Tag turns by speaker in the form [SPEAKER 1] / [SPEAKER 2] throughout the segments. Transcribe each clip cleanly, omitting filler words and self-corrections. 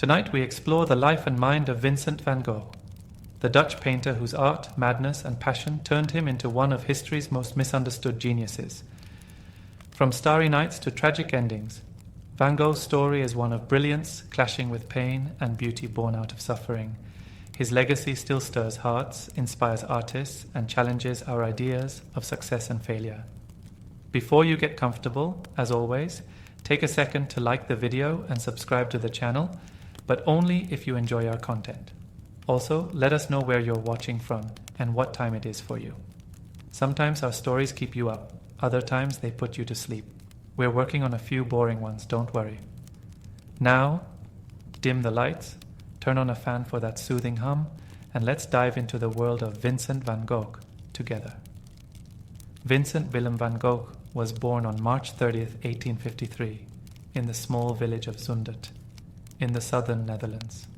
[SPEAKER 1] Tonight we explore the life and mind of Vincent van Gogh, the Dutch painter whose art, madness, and passion turned him into one of history's most misunderstood geniuses. From starry nights to tragic endings, Van Gogh's story is one of brilliance clashing with pain and beauty born out of suffering. His legacy still stirs hearts, inspires artists, and challenges our ideas of success and failure. Before you get comfortable, as always, take a second to like the video and subscribe to the channel, but only if you enjoy our content. Also, let us know where you're watching from and what time it is for you. Sometimes our stories keep you up, other times they put you to sleep. We're working on a few boring ones, don't worry. Now, dim the lights, turn on a fan for that soothing hum, and let's dive into the world of Vincent van Gogh together. Vincent Willem van Gogh was born on March 30th, 1853, in the small village of Zundert, in the southern Netherlands.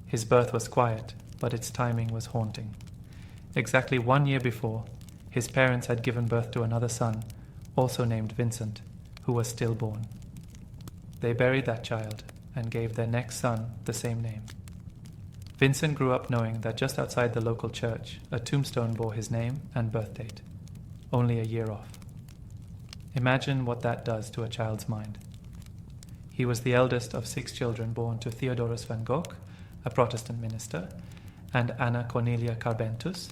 [SPEAKER 1] His birth was quiet, but its timing was haunting. Exactly 1 year before, his parents had given birth to another son, also named Vincent, who was stillborn. They buried that child and gave their next son the same name. Vincent grew up knowing that just outside the local church, a tombstone bore his name and birth date, only a year off. Imagine what that does to a child's mind. He was the eldest of 6 children born to Theodorus van Gogh, a Protestant minister, and Anna Cornelia Carbentus,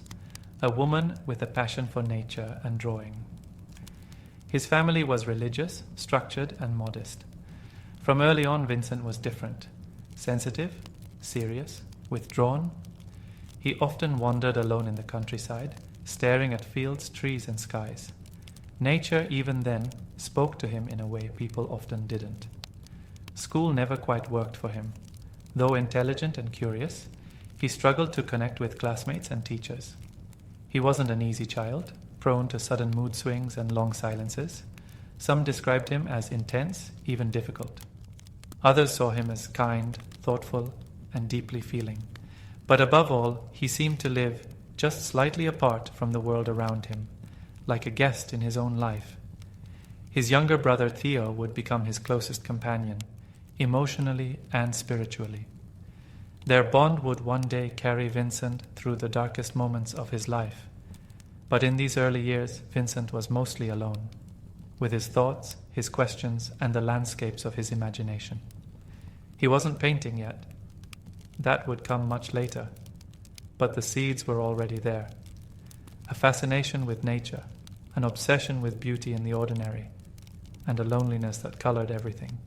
[SPEAKER 1] a woman with a passion for nature and drawing. His family was religious, structured, and modest. From early on, Vincent was different, sensitive, serious, withdrawn. He often wandered alone in the countryside, staring at fields, trees, and skies. Nature, even then, spoke to him in a way people often didn't. School never quite worked for him. Though intelligent and curious, he struggled to connect with classmates and teachers. He wasn't an easy child, prone to sudden mood swings and long silences. Some described him as intense, even difficult. Others saw him as kind, thoughtful, and deeply feeling. But above all, he seemed to live just slightly apart from the world around him, like a guest in his own life. His younger brother Theo would become his closest companion, emotionally and spiritually. Their bond would one day carry Vincent through the darkest moments of his life. But in these early years, Vincent was mostly alone, with his thoughts, his questions, and the landscapes of his imagination. He wasn't painting yet. That would come much later, but the seeds were already there. A fascination with nature, an obsession with beauty in the ordinary, and a loneliness that colored everything.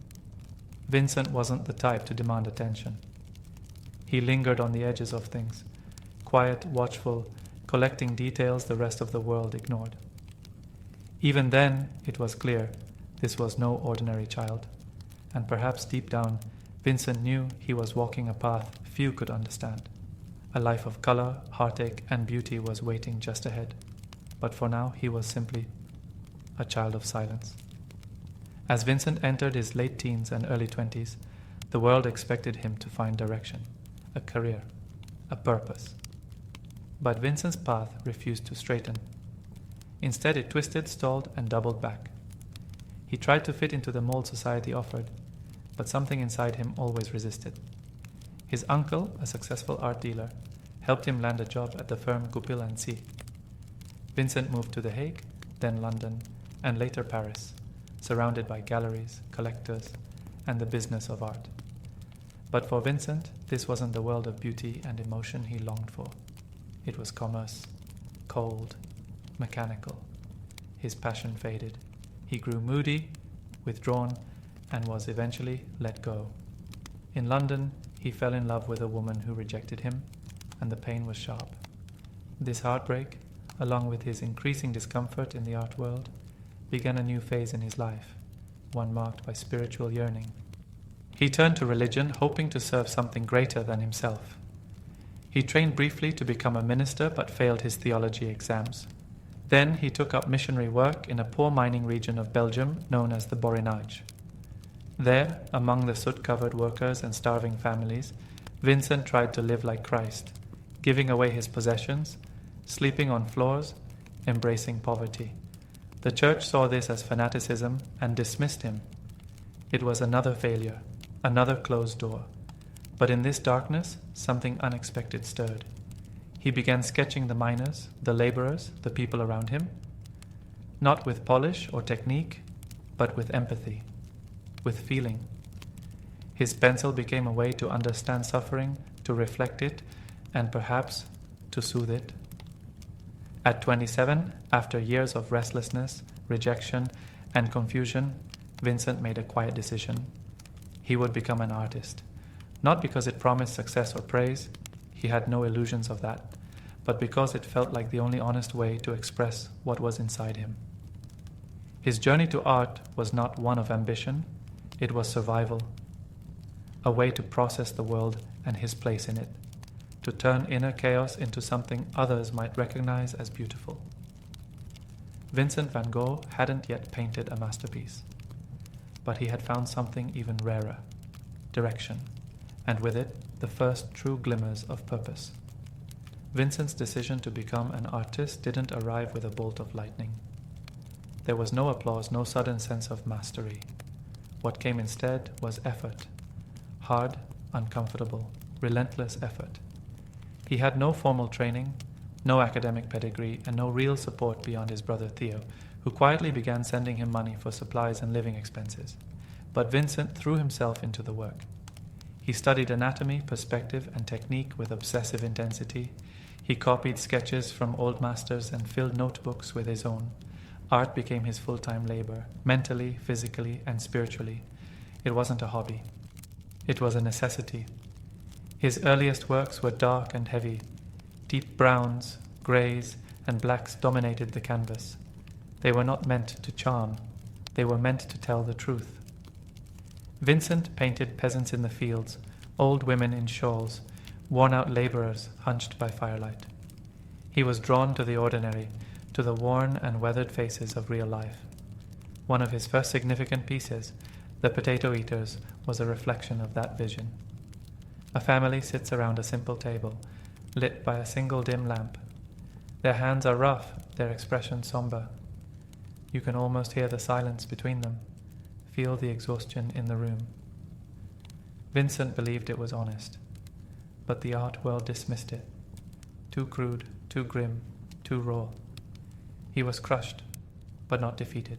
[SPEAKER 1] Vincent wasn't the type to demand attention. He lingered on the edges of things, quiet, watchful, collecting details the rest of the world ignored. Even then, it was clear this was no ordinary child, and perhaps deep down, Vincent knew he was walking a path few could understand. A life of color, heartache, and beauty was waiting just ahead, but for now he was simply a child of silence. As Vincent entered his late teens and early 20s, the world expected him to find direction, a career, a purpose. But Vincent's path refused to straighten. Instead, it twisted, stalled, and doubled back. He tried to fit into the mold society offered, but something inside him always resisted. His uncle, a successful art dealer, helped him land a job at the firm Goupil & Cie. Vincent moved to The Hague, then London, and later Paris, surrounded by galleries, collectors, and the business of art. But for Vincent, this wasn't the world of beauty and emotion he longed for. It was commerce, cold, mechanical. His passion faded. He grew moody, withdrawn, and was eventually let go. In London, he fell in love with a woman who rejected him, and the pain was sharp. This heartbreak, along with his increasing discomfort in the art world, began a new phase in his life, one marked by spiritual yearning. He turned to religion, hoping to serve something greater than himself. He trained briefly to become a minister, but failed his theology exams. Then he took up missionary work in a poor mining region of Belgium known as the Borinage. There, among the soot-covered workers and starving families, Vincent tried to live like Christ, giving away his possessions, sleeping on floors, embracing poverty. The church saw this as fanaticism and dismissed him. It was another failure, another closed door. But in this darkness, something unexpected stirred. He began sketching the miners, the laborers, the people around him, not with polish or technique, but with empathy, with feeling. His pencil became a way to understand suffering, to reflect it, and perhaps to soothe it. At 27, after years of restlessness, rejection, and confusion, Vincent made a quiet decision. He would become an artist. Not because it promised success or praise, he had no illusions of that, but because it felt like the only honest way to express what was inside him. His journey to art was not one of ambition, it was survival, a way to process the world and his place in it, to turn inner chaos into something others might recognize as beautiful. Vincent van Gogh hadn't yet painted a masterpiece, but he had found something even rarer, direction, and with it, the first true glimmers of purpose. Vincent's decision to become an artist didn't arrive with a bolt of lightning. There was no applause, no sudden sense of mastery. What came instead was effort. Hard, uncomfortable, relentless effort. He had no formal training, no academic pedigree, and no real support beyond his brother Theo, who quietly began sending him money for supplies and living expenses. But Vincent threw himself into the work. He studied anatomy, perspective, and technique with obsessive intensity. He copied sketches from old masters and filled notebooks with his own. Art became his full-time labor, mentally, physically, and spiritually. It wasn't a hobby. It was a necessity. His earliest works were dark and heavy. Deep browns, greys, and blacks dominated the canvas. They were not meant to charm. They were meant to tell the truth. Vincent painted peasants in the fields, old women in shawls, worn-out laborers hunched by firelight. He was drawn to the ordinary, to the worn and weathered faces of real life. One of his first significant pieces, The Potato Eaters, was a reflection of that vision. A family sits around a simple table, lit by a single dim lamp. Their hands are rough, their expression somber. You can almost hear the silence between them, feel the exhaustion in the room. Vincent believed it was honest, but the art world dismissed it. Too crude, too grim, too raw. He was crushed, but not defeated.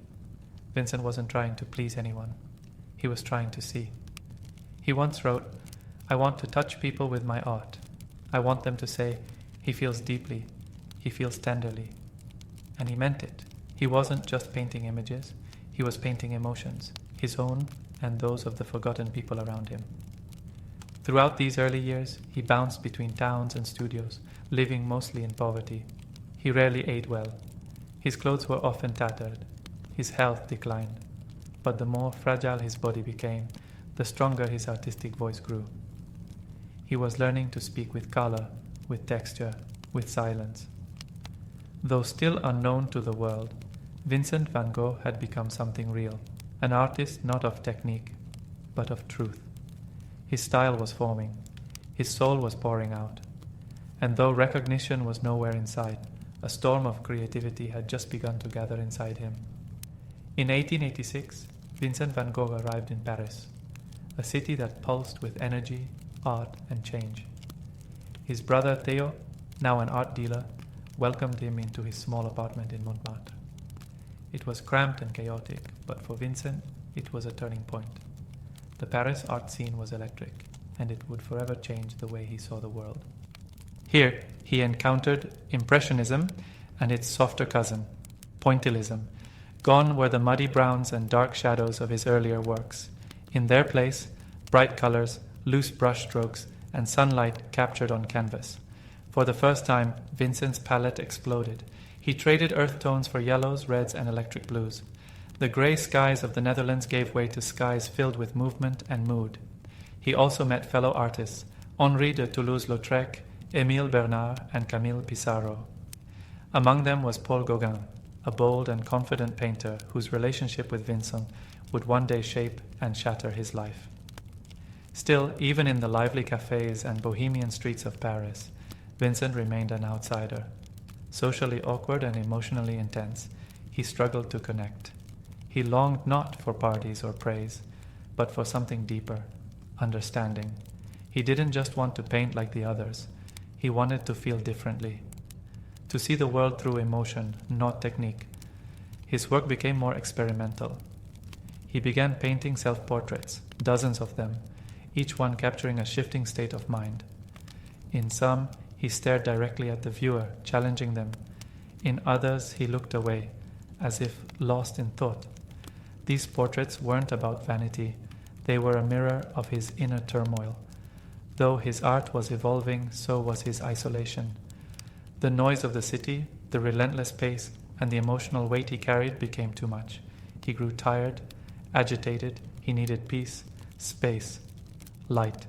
[SPEAKER 1] Vincent wasn't trying to please anyone. He was trying to see. He once wrote, "I want to touch people with my art. I want them to say, he feels deeply, he feels tenderly." And he meant it. He wasn't just painting images, he was painting emotions, his own and those of the forgotten people around him. Throughout these early years, he bounced between towns and studios, living mostly in poverty. He rarely ate well. His clothes were often tattered. His health declined. But the more fragile his body became, the stronger his artistic voice grew. He was learning to speak with color, with texture, with silence. Though still unknown to the world, Vincent van Gogh had become something real, an artist not of technique, but of truth. His style was forming, his soul was pouring out, and though recognition was nowhere in sight, a storm of creativity had just begun to gather inside him. In 1886, Vincent van Gogh arrived in Paris, a city that pulsed with energy, art, and change. His brother Theo, now an art dealer, welcomed him into his small apartment in Montmartre. It was cramped and chaotic, but for Vincent, it was a turning point. The Paris art scene was electric, and it would forever change the way he saw the world. Here, he encountered Impressionism and its softer cousin, Pointillism. Gone were the muddy browns and dark shadows of his earlier works. In their place, bright colors, loose brushstrokes, and sunlight captured on canvas. For the first time, Vincent's palette exploded. He traded earth tones for yellows, reds, and electric blues. The grey skies of the Netherlands gave way to skies filled with movement and mood. He also met fellow artists, Henri de Toulouse-Lautrec, Émile Bernard, and Camille Pissarro. Among them was Paul Gauguin, a bold and confident painter whose relationship with Vincent would one day shape and shatter his life. Still, even in the lively cafes and bohemian streets of Paris, Vincent remained an outsider. Socially awkward and emotionally intense, he struggled to connect. He longed not for parties or praise, but for something deeper, understanding. He didn't just want to paint like the others. He wanted to feel differently, to see the world through emotion, not technique. His work became more experimental. He began painting self-portraits, dozens of them, each one capturing a shifting state of mind. In some, he stared directly at the viewer, challenging them. In others, he looked away, as if lost in thought. These portraits weren't about vanity. They were a mirror of his inner turmoil. Though his art was evolving, so was his isolation. The noise of the city, the relentless pace, and the emotional weight he carried became too much. He grew tired, agitated. He needed peace, space, light.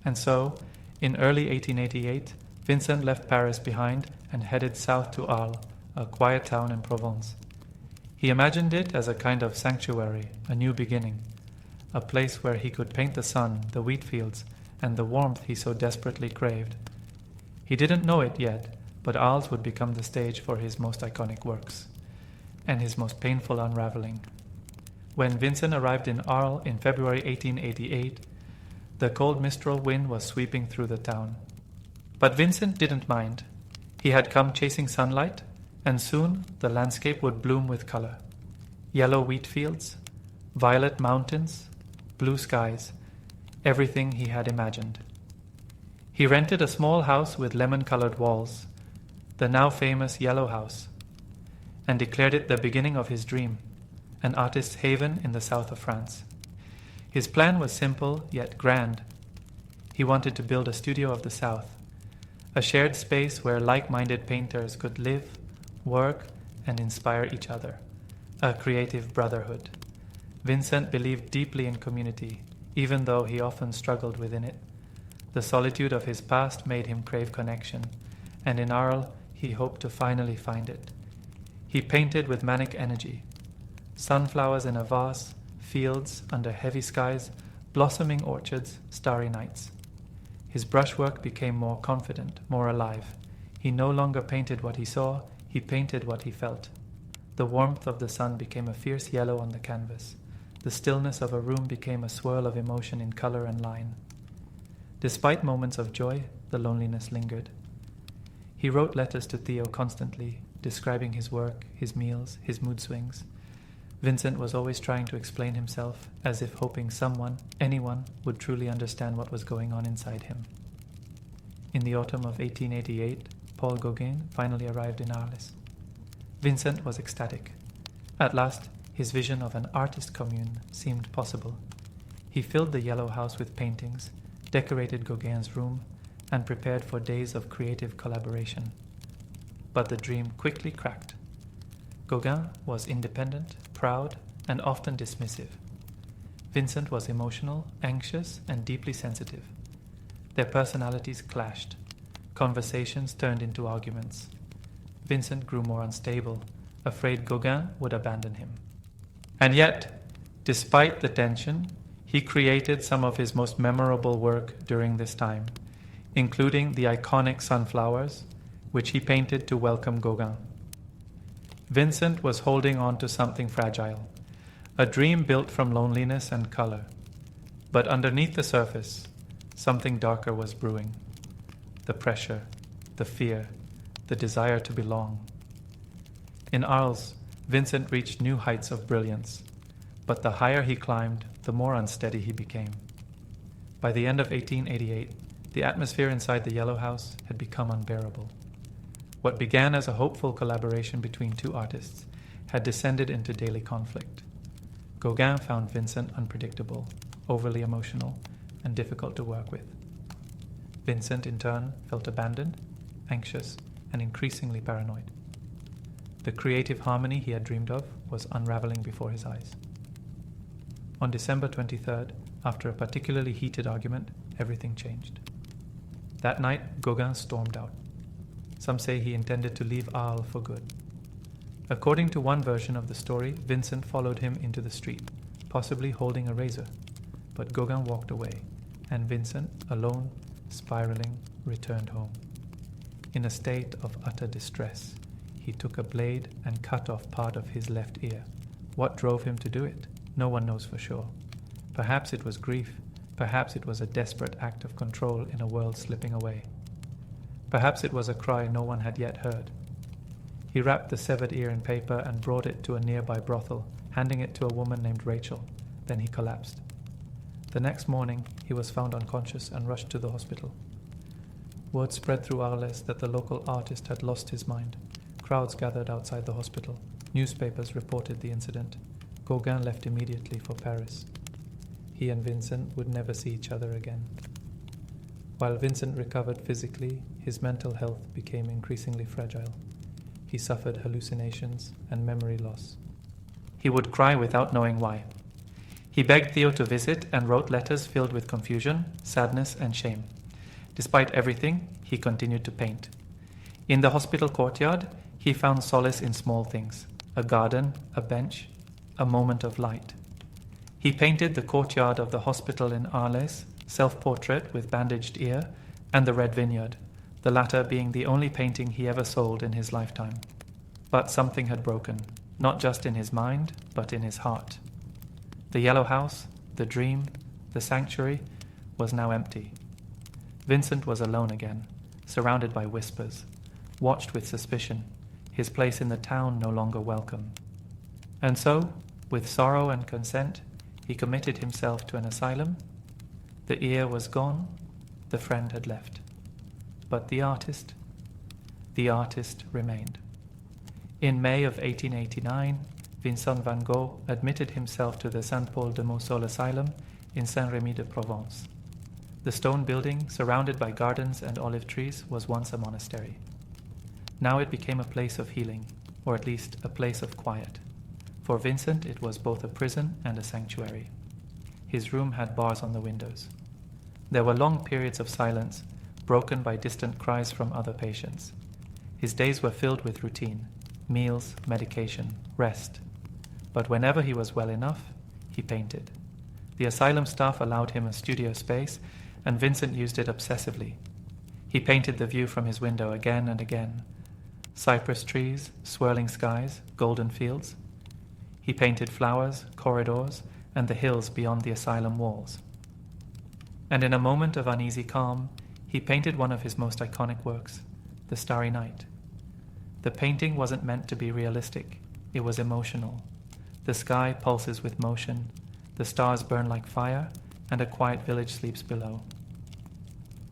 [SPEAKER 1] And so, in early 1888, Vincent left Paris behind and headed south to Arles, a quiet town in Provence. He imagined it as a kind of sanctuary, a new beginning, a place where he could paint the sun, the wheat fields, and the warmth he so desperately craved. He didn't know it yet, but Arles would become the stage for his most iconic works, and his most painful unraveling. When Vincent arrived in Arles in February 1888, the cold mistral wind was sweeping through the town. But Vincent didn't mind. He had come chasing sunlight, and soon the landscape would bloom with color. Yellow wheat fields, violet mountains, blue skies, everything he had imagined. He rented a small house with lemon-colored walls, the now famous Yellow House, and declared it the beginning of his dream, an artist's haven in the south of France. His plan was simple yet grand. He wanted to build a studio of the South, a shared space where like-minded painters could live, work, and inspire each other, a creative brotherhood. Vincent believed deeply in community, even though he often struggled within it. The solitude of his past made him crave connection, and in Arles he hoped to finally find it. He painted with manic energy. Sunflowers in a vase, fields under heavy skies, blossoming orchards, starry nights. His brushwork became more confident, more alive. He no longer painted what he saw, he painted what he felt. The warmth of the sun became a fierce yellow on the canvas. The stillness of a room became a swirl of emotion in color and line. Despite moments of joy, the loneliness lingered. He wrote letters to Theo constantly, describing his work, his meals, his mood swings. Vincent was always trying to explain himself, as if hoping someone, anyone, would truly understand what was going on inside him. In the autumn of 1888, Paul Gauguin finally arrived in Arles. Vincent was ecstatic. At last, his vision of an artist commune seemed possible. He filled the Yellow House with paintings, decorated Gauguin's room, and prepared for days of creative collaboration. But the dream quickly cracked. Gauguin was independent, proud, and often dismissive. Vincent was emotional, anxious, and deeply sensitive. Their personalities clashed. Conversations turned into arguments. Vincent grew more unstable, afraid Gauguin would abandon him. And yet, despite the tension, he created some of his most memorable work during this time, including the iconic sunflowers, which he painted to welcome Gauguin. Vincent was holding on to something fragile, a dream built from loneliness and color. But underneath the surface, something darker was brewing. The pressure, the fear, the desire to belong. In Arles, Vincent reached new heights of brilliance, but the higher he climbed, the more unsteady he became. By the end of 1888, the atmosphere inside the Yellow House had become unbearable. What began as a hopeful collaboration between two artists had descended into daily conflict. Gauguin found Vincent unpredictable, overly emotional, and difficult to work with. Vincent, in turn, felt abandoned, anxious, and increasingly paranoid. The creative harmony he had dreamed of was unraveling before his eyes. On December 23rd, after a particularly heated argument, everything changed. That night, Gauguin stormed out. Some say he intended to leave Arles for good. According to one version of the story, Vincent followed him into the street, possibly holding a razor. But Gauguin walked away, and Vincent, alone, spiraling, returned home. In a state of utter distress, he took a blade and cut off part of his left ear. What drove him to do it? No one knows for sure. Perhaps it was grief. Perhaps it was a desperate act of control in a world slipping away. Perhaps it was a cry no one had yet heard. He wrapped the severed ear in paper and brought it to a nearby brothel, handing it to a woman named Rachel. Then he collapsed. The next morning, he was found unconscious and rushed to the hospital. Word spread through Arles that the local artist had lost his mind. Crowds gathered outside the hospital. Newspapers reported the incident. Gauguin left immediately for Paris. He and Vincent would never see each other again. While Vincent recovered physically, his mental health became increasingly fragile. He suffered hallucinations and memory loss. He would cry without knowing why. He begged Theo to visit and wrote letters filled with confusion, sadness, and shame. Despite everything, he continued to paint. In the hospital courtyard, he found solace in small things: a garden, a bench, a moment of light. He painted the courtyard of the hospital in Arles, self-portrait with bandaged ear, and the Red Vineyard, the latter being the only painting he ever sold in his lifetime. But something had broken, not just in his mind, but in his heart. The yellow house, the dream, the sanctuary, was now empty. Vincent was alone again, surrounded by whispers, watched with suspicion, his place in the town no longer welcome. And so, with sorrow and consent, he committed himself to an asylum. The ear was gone, the friend had left. But the artist remained. In May of 1889, Vincent van Gogh admitted himself to the Saint-Paul-de-Mausole Asylum in Saint-Rémy-de-Provence. The stone building, surrounded by gardens and olive trees, was once a monastery. Now it became a place of healing, or at least a place of quiet. For Vincent, it was both a prison and a sanctuary. His room had bars on the windows. There were long periods of silence, broken by distant cries from other patients. His days were filled with routine: meals, medication, rest. But whenever he was well enough, he painted. The asylum staff allowed him a studio space, and Vincent used it obsessively. He painted the view from his window again and again: cypress trees, swirling skies, golden fields. He painted flowers, corridors, and the hills beyond the asylum walls. And in a moment of uneasy calm, he painted one of his most iconic works, The Starry Night. The painting wasn't meant to be realistic. It was emotional. The sky pulses with motion, the stars burn like fire, and a quiet village sleeps below.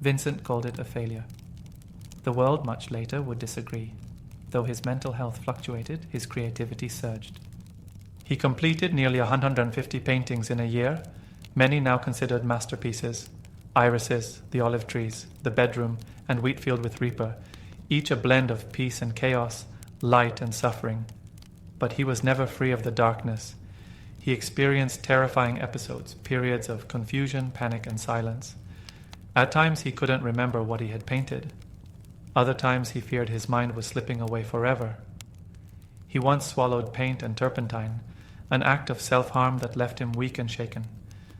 [SPEAKER 1] Vincent called it a failure. The world much later would disagree. Though his mental health fluctuated, his creativity surged. He completed nearly 150 paintings in a year, many now considered masterpieces: irises, the olive trees, the bedroom, and Wheatfield with Reaper, each a blend of peace and chaos, light and suffering. But he was never free of the darkness. He experienced terrifying episodes, periods of confusion, panic, and silence. At times he couldn't remember what he had painted. Other times he feared his mind was slipping away forever. He once swallowed paint and turpentine, an act of self-harm that left him weak and shaken.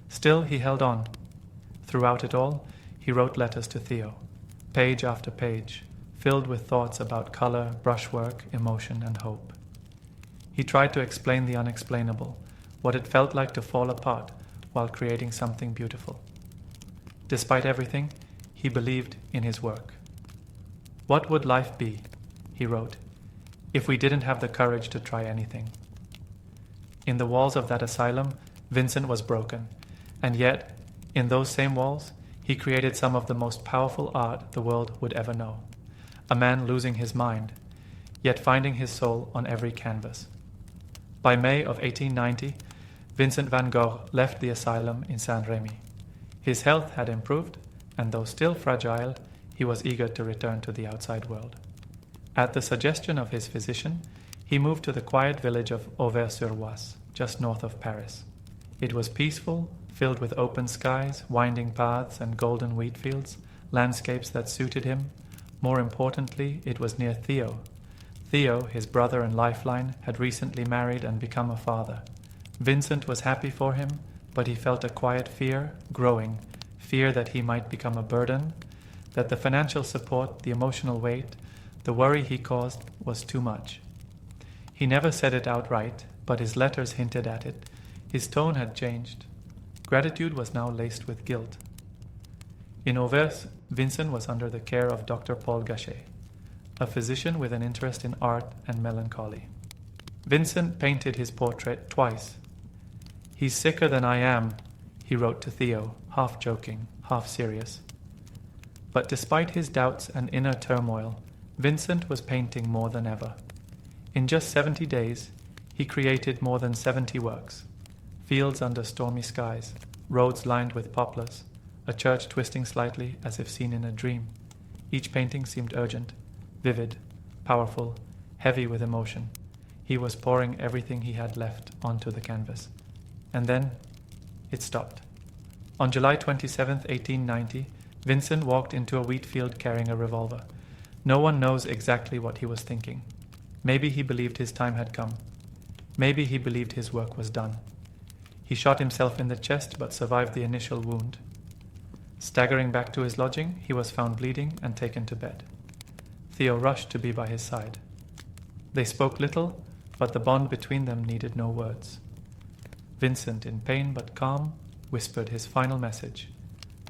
[SPEAKER 1] Still, he held on. Throughout it all, he wrote letters to Theo, page after page, filled with thoughts about color, brushwork, emotion, and hope. He tried to explain the unexplainable, what it felt like to fall apart while creating something beautiful. Despite everything, he believed in his work. "What would life be," he wrote, "if we didn't have the courage to try anything?" In the walls of that asylum, Vincent was broken, and yet, in those same walls, he created some of the most powerful art the world would ever know. A man losing his mind, yet finding his soul on every canvas. By May of 1890, Vincent van Gogh left the asylum in Saint-Rémy. His health had improved, and though still fragile, he was eager to return to the outside world. At the suggestion of his physician, he moved to the quiet village of Auvers-sur-Oise, just north of Paris. It was peaceful, filled with open skies, winding paths, and golden wheat fields, landscapes that suited him. More importantly, it was near Theo. Theo, his brother and lifeline, had recently married and become a father. Vincent was happy for him, but he felt a quiet fear growing, fear that he might become a burden, that the financial support, the emotional weight, the worry he caused was too much. He never said it outright, but his letters hinted at it. His tone had changed. Gratitude was now laced with guilt. In Auvers, Vincent was under the care of Dr. Paul Gachet, a physician with an interest in art and melancholy. Vincent painted his portrait twice. "He's sicker than I am," he wrote to Theo, half joking, half serious. But despite his doubts and inner turmoil, Vincent was painting more than ever. In just 70 days, he created more than 70 works. Fields under stormy skies, roads lined with poplars, a church twisting slightly as if seen in a dream. Each painting seemed urgent, vivid, powerful, heavy with emotion. He was pouring everything he had left onto the canvas. And then it stopped. On July 27, 1890, Vincent walked into a wheat field carrying a revolver. No one knows exactly what he was thinking. Maybe he believed his time had come. Maybe he believed his work was done. He shot himself in the chest but survived the initial wound. Staggering back to his lodging, he was found bleeding and taken to bed. Theo rushed to be by his side. They spoke little, but the bond between them needed no words. Vincent, in pain but calm, whispered his final message: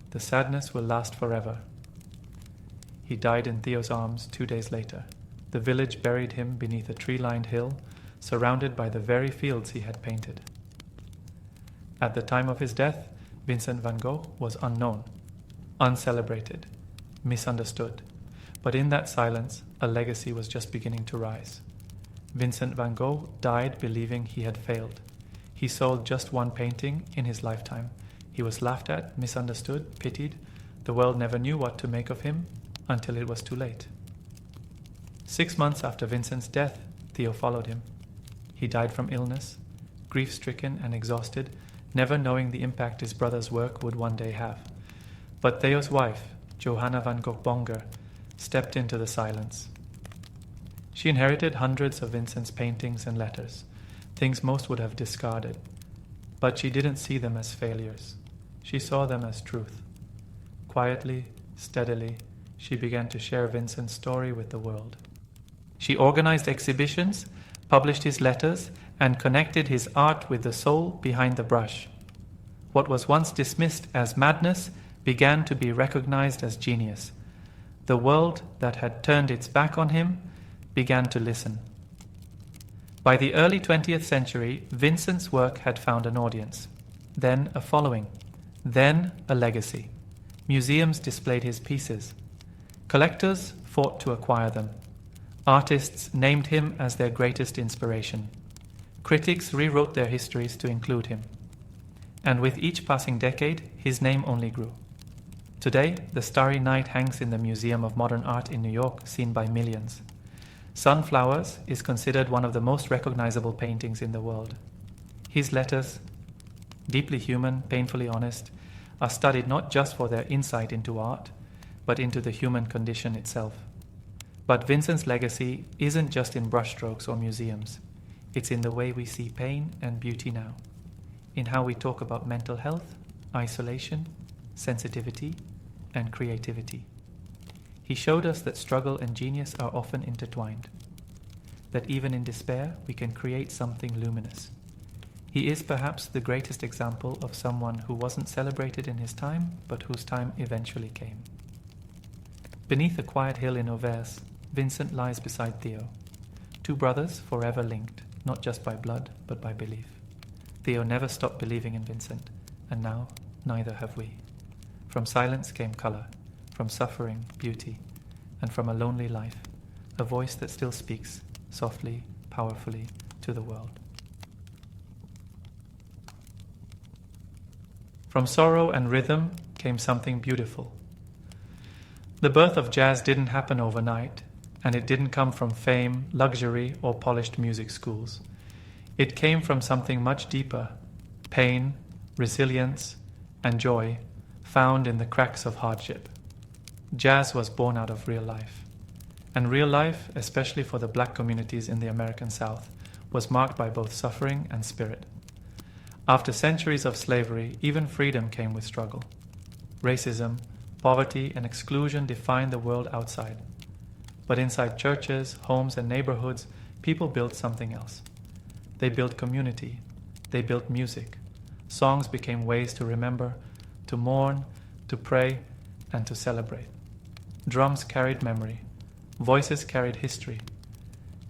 [SPEAKER 1] "The sadness will last forever." He died in Theo's arms 2 days later. The village buried him beneath a tree-lined hill, surrounded by the very fields he had painted. At the time of his death, Vincent van Gogh was unknown, uncelebrated, misunderstood. But in that silence, a legacy was just beginning to rise. Vincent van Gogh died believing he had failed. He sold just one painting in his lifetime. He was laughed at, misunderstood, pitied. The world never knew what to make of him until it was too late. 6 months after Vincent's death, Theo followed him. He died from illness, grief-stricken and exhausted, never knowing the impact his brother's work would one day have. But Theo's wife, Johanna van Gogh Bonger, stepped into the silence. She inherited hundreds of Vincent's paintings and letters, things most would have discarded. But she didn't see them as failures. She saw them as truth. Quietly, steadily, she began to share Vincent's story with the world. She organized exhibitions, published his letters, and connected his art with the soul behind the brush. What was once dismissed as madness began to be recognized as genius. The world that had turned its back on him began to listen. By the early 20th century, Vincent's work had found an audience, then a following, then a legacy. Museums displayed his pieces. Collectors fought to acquire them. Artists named him as their greatest inspiration. Critics rewrote their histories to include him. And with each passing decade, his name only grew. Today, the Starry Night hangs in the Museum of Modern Art in New York, seen by millions. Sunflowers is considered one of the most recognizable paintings in the world. His letters, deeply human, painfully honest, are studied not just for their insight into art, but into the human condition itself. But Vincent's legacy isn't just in brushstrokes or museums. It's in the way we see pain and beauty now, in how we talk about mental health, isolation, sensitivity, and creativity. He showed us that struggle and genius are often intertwined, that even in despair we can create something luminous. He is perhaps the greatest example of someone who wasn't celebrated in his time, but whose time eventually came. Beneath a quiet hill in Auvers, Vincent lies beside Theo, two brothers forever linked, not just by blood, but by belief. Theo never stopped believing in Vincent, and now neither have we. From silence came color, from suffering, beauty, and from a lonely life, a voice that still speaks, softly, powerfully, to the world. From sorrow and rhythm came something beautiful. The birth of jazz didn't happen overnight, and it didn't come from fame, luxury, or polished music schools. It came from something much deeper, pain, resilience, and joy, found in the cracks of hardship. Jazz was born out of real life. And real life, especially for the black communities in the American South, was marked by both suffering and spirit. After centuries of slavery, even freedom came with struggle. Racism, poverty, and exclusion defined the world outside. But inside churches, homes, and neighborhoods, people built something else. They built community. They built music. Songs became ways to remember, to mourn, to pray, and to celebrate. Drums carried memory. Voices carried history.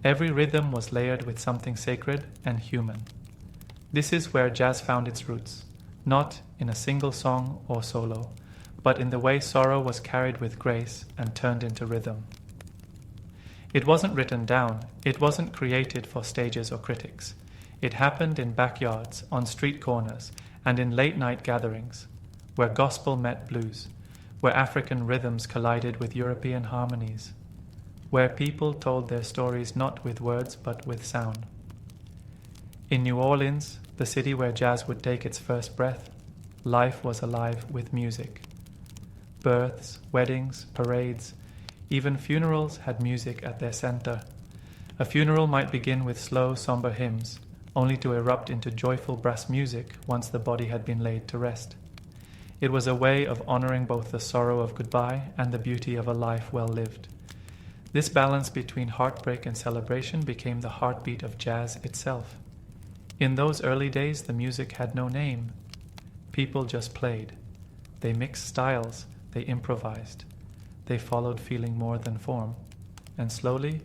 [SPEAKER 1] Every rhythm was layered with something sacred and human. This is where jazz found its roots, not in a single song or solo, but in the way sorrow was carried with grace and turned into rhythm. It wasn't written down, it wasn't created for stages or critics. It happened in backyards, on street corners, and in late-night gatherings, where gospel met blues, where African rhythms collided with European harmonies, where people told their stories not with words but with sound. In New Orleans, the city where jazz would take its first breath, life was alive with music. Births, weddings, parades, even funerals had music at their center. A funeral might begin with slow, somber hymns, only to erupt into joyful brass music once the body had been laid to rest. It was a way of honoring both the sorrow of goodbye and the beauty of a life well lived. This balance between heartbreak and celebration became the heartbeat of jazz itself. In those early days, the music had no name. People just played. They mixed styles, they improvised. They followed feeling more than form. And slowly,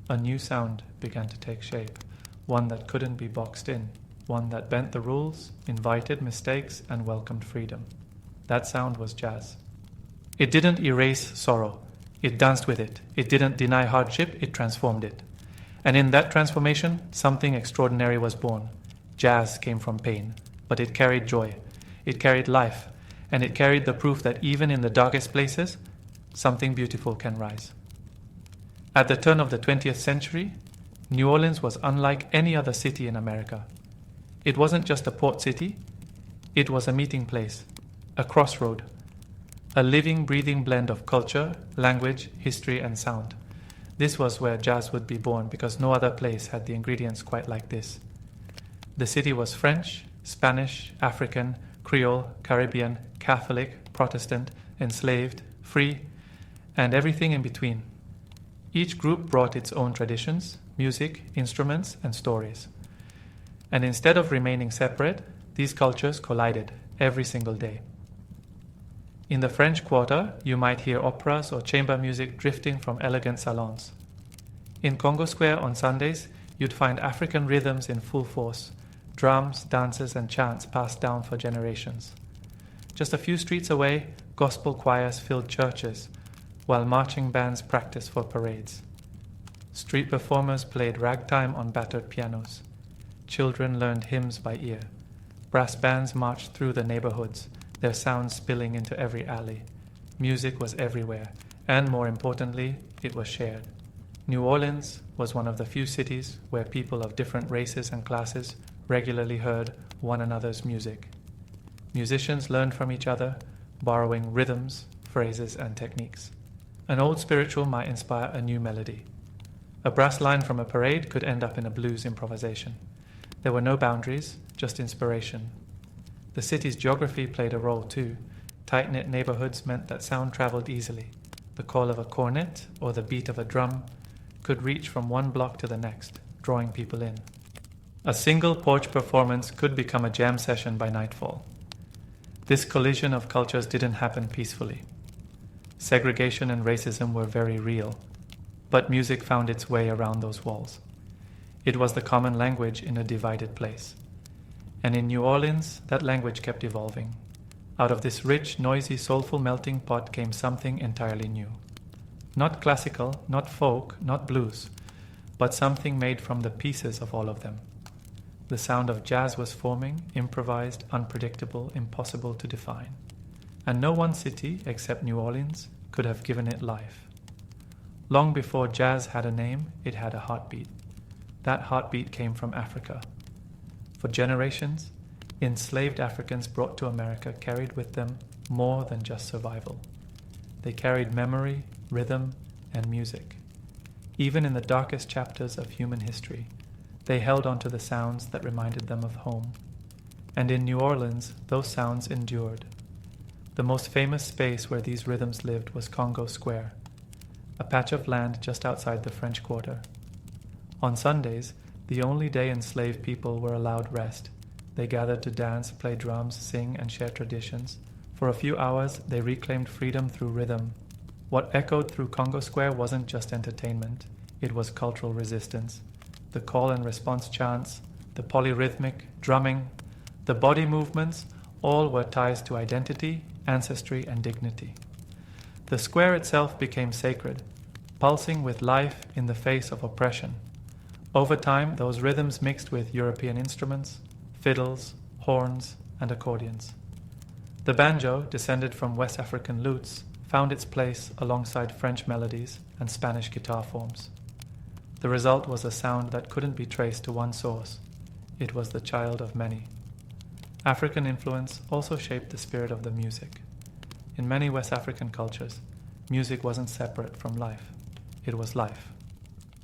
[SPEAKER 1] a new sound began to take shape, one that couldn't be boxed in, one that bent the rules, invited mistakes, and welcomed freedom. That sound was jazz. It didn't erase sorrow. It danced with it. It didn't deny hardship. It transformed it. And in that transformation, something extraordinary was born. Jazz came from pain, but it carried joy. It carried life, and it carried the proof that even in the darkest places, something beautiful can rise. At the turn of the 20th century, New Orleans was unlike any other city in America. It wasn't just a port city. It was a meeting place, a crossroad, a living, breathing blend of culture, language, history, and sound. This was where jazz would be born because no other place had the ingredients quite like this. The city was French, Spanish, African, Creole, Caribbean, Catholic, Protestant, enslaved, free, and everything in between. Each group brought its own traditions, music, instruments, and stories. And instead of remaining separate, these cultures collided every single day. In the French Quarter, you might hear operas or chamber music drifting from elegant salons. In Congo Square on Sundays, you'd find African rhythms in full force, drums, dances, and chants passed down for generations. Just a few streets away, gospel choirs filled churches, while marching bands practiced for parades. Street performers played ragtime on battered pianos. Children learned hymns by ear. Brass bands marched through the neighborhoods, their sounds spilling into every alley. Music was everywhere, and more importantly, it was shared. New Orleans was one of the few cities where people of different races and classes regularly heard one another's music. Musicians learned from each other, borrowing rhythms, phrases, and techniques. An old spiritual might inspire a new melody. A brass line from a parade could end up in a blues improvisation. There were no boundaries, just inspiration. The city's geography played a role too. Tight-knit neighborhoods meant that sound traveled easily. The call of a cornet or the beat of a drum could reach from one block to the next, drawing people in. A single porch performance could become a jam session by nightfall. This collision of cultures didn't happen peacefully. Segregation and racism were very real, but music found its way around those walls. It was the common language in a divided place. And in New Orleans, that language kept evolving. Out of this rich, noisy, soulful melting pot came something entirely new. Not classical, not folk, not blues, but something made from the pieces of all of them. The sound of jazz was forming, improvised, unpredictable, impossible to define. And no one city, except New Orleans, could have given it life. Long before jazz had a name, it had a heartbeat. That heartbeat came from Africa. For generations, enslaved Africans brought to America carried with them more than just survival. They carried memory, rhythm, and music. Even in the darkest chapters of human history, they held on to the sounds that reminded them of home. And in New Orleans, those sounds endured. The most famous space where these rhythms lived was Congo Square, a patch of land just outside the French Quarter. On Sundays, the only day enslaved people were allowed rest, They gathered to dance, play drums, sing, and share traditions. For a few hours, they reclaimed freedom through rhythm. What echoed through Congo Square wasn't just entertainment, it was cultural resistance. The call and response chants, the polyrhythmic drumming, the body movements, all were ties to identity, ancestry, and dignity. The square itself became sacred, pulsing with life in the face of oppression. Over time, those rhythms mixed with European instruments, fiddles, horns, and accordions. The banjo, descended from West African lutes, found its place alongside French melodies and Spanish guitar forms. The result was a sound that couldn't be traced to one source. It was the child of many. African influence also shaped the spirit of the music. In many West African cultures, music wasn't separate from life. It was life.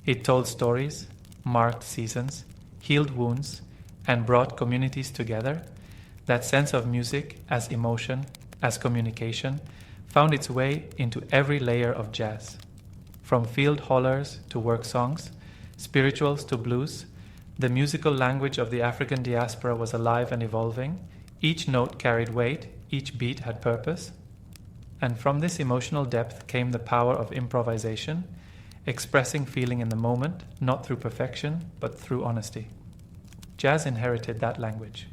[SPEAKER 1] It told stories, marked seasons, healed wounds, and brought communities together. That sense of music as emotion, as communication, found its way into every layer of jazz. From field hollers to work songs, spirituals to blues, the musical language of the African diaspora was alive and evolving. Each note carried weight, each beat had purpose. And from this emotional depth came the power of improvisation, expressing feeling in the moment, not through perfection, but through honesty. Jazz inherited that language.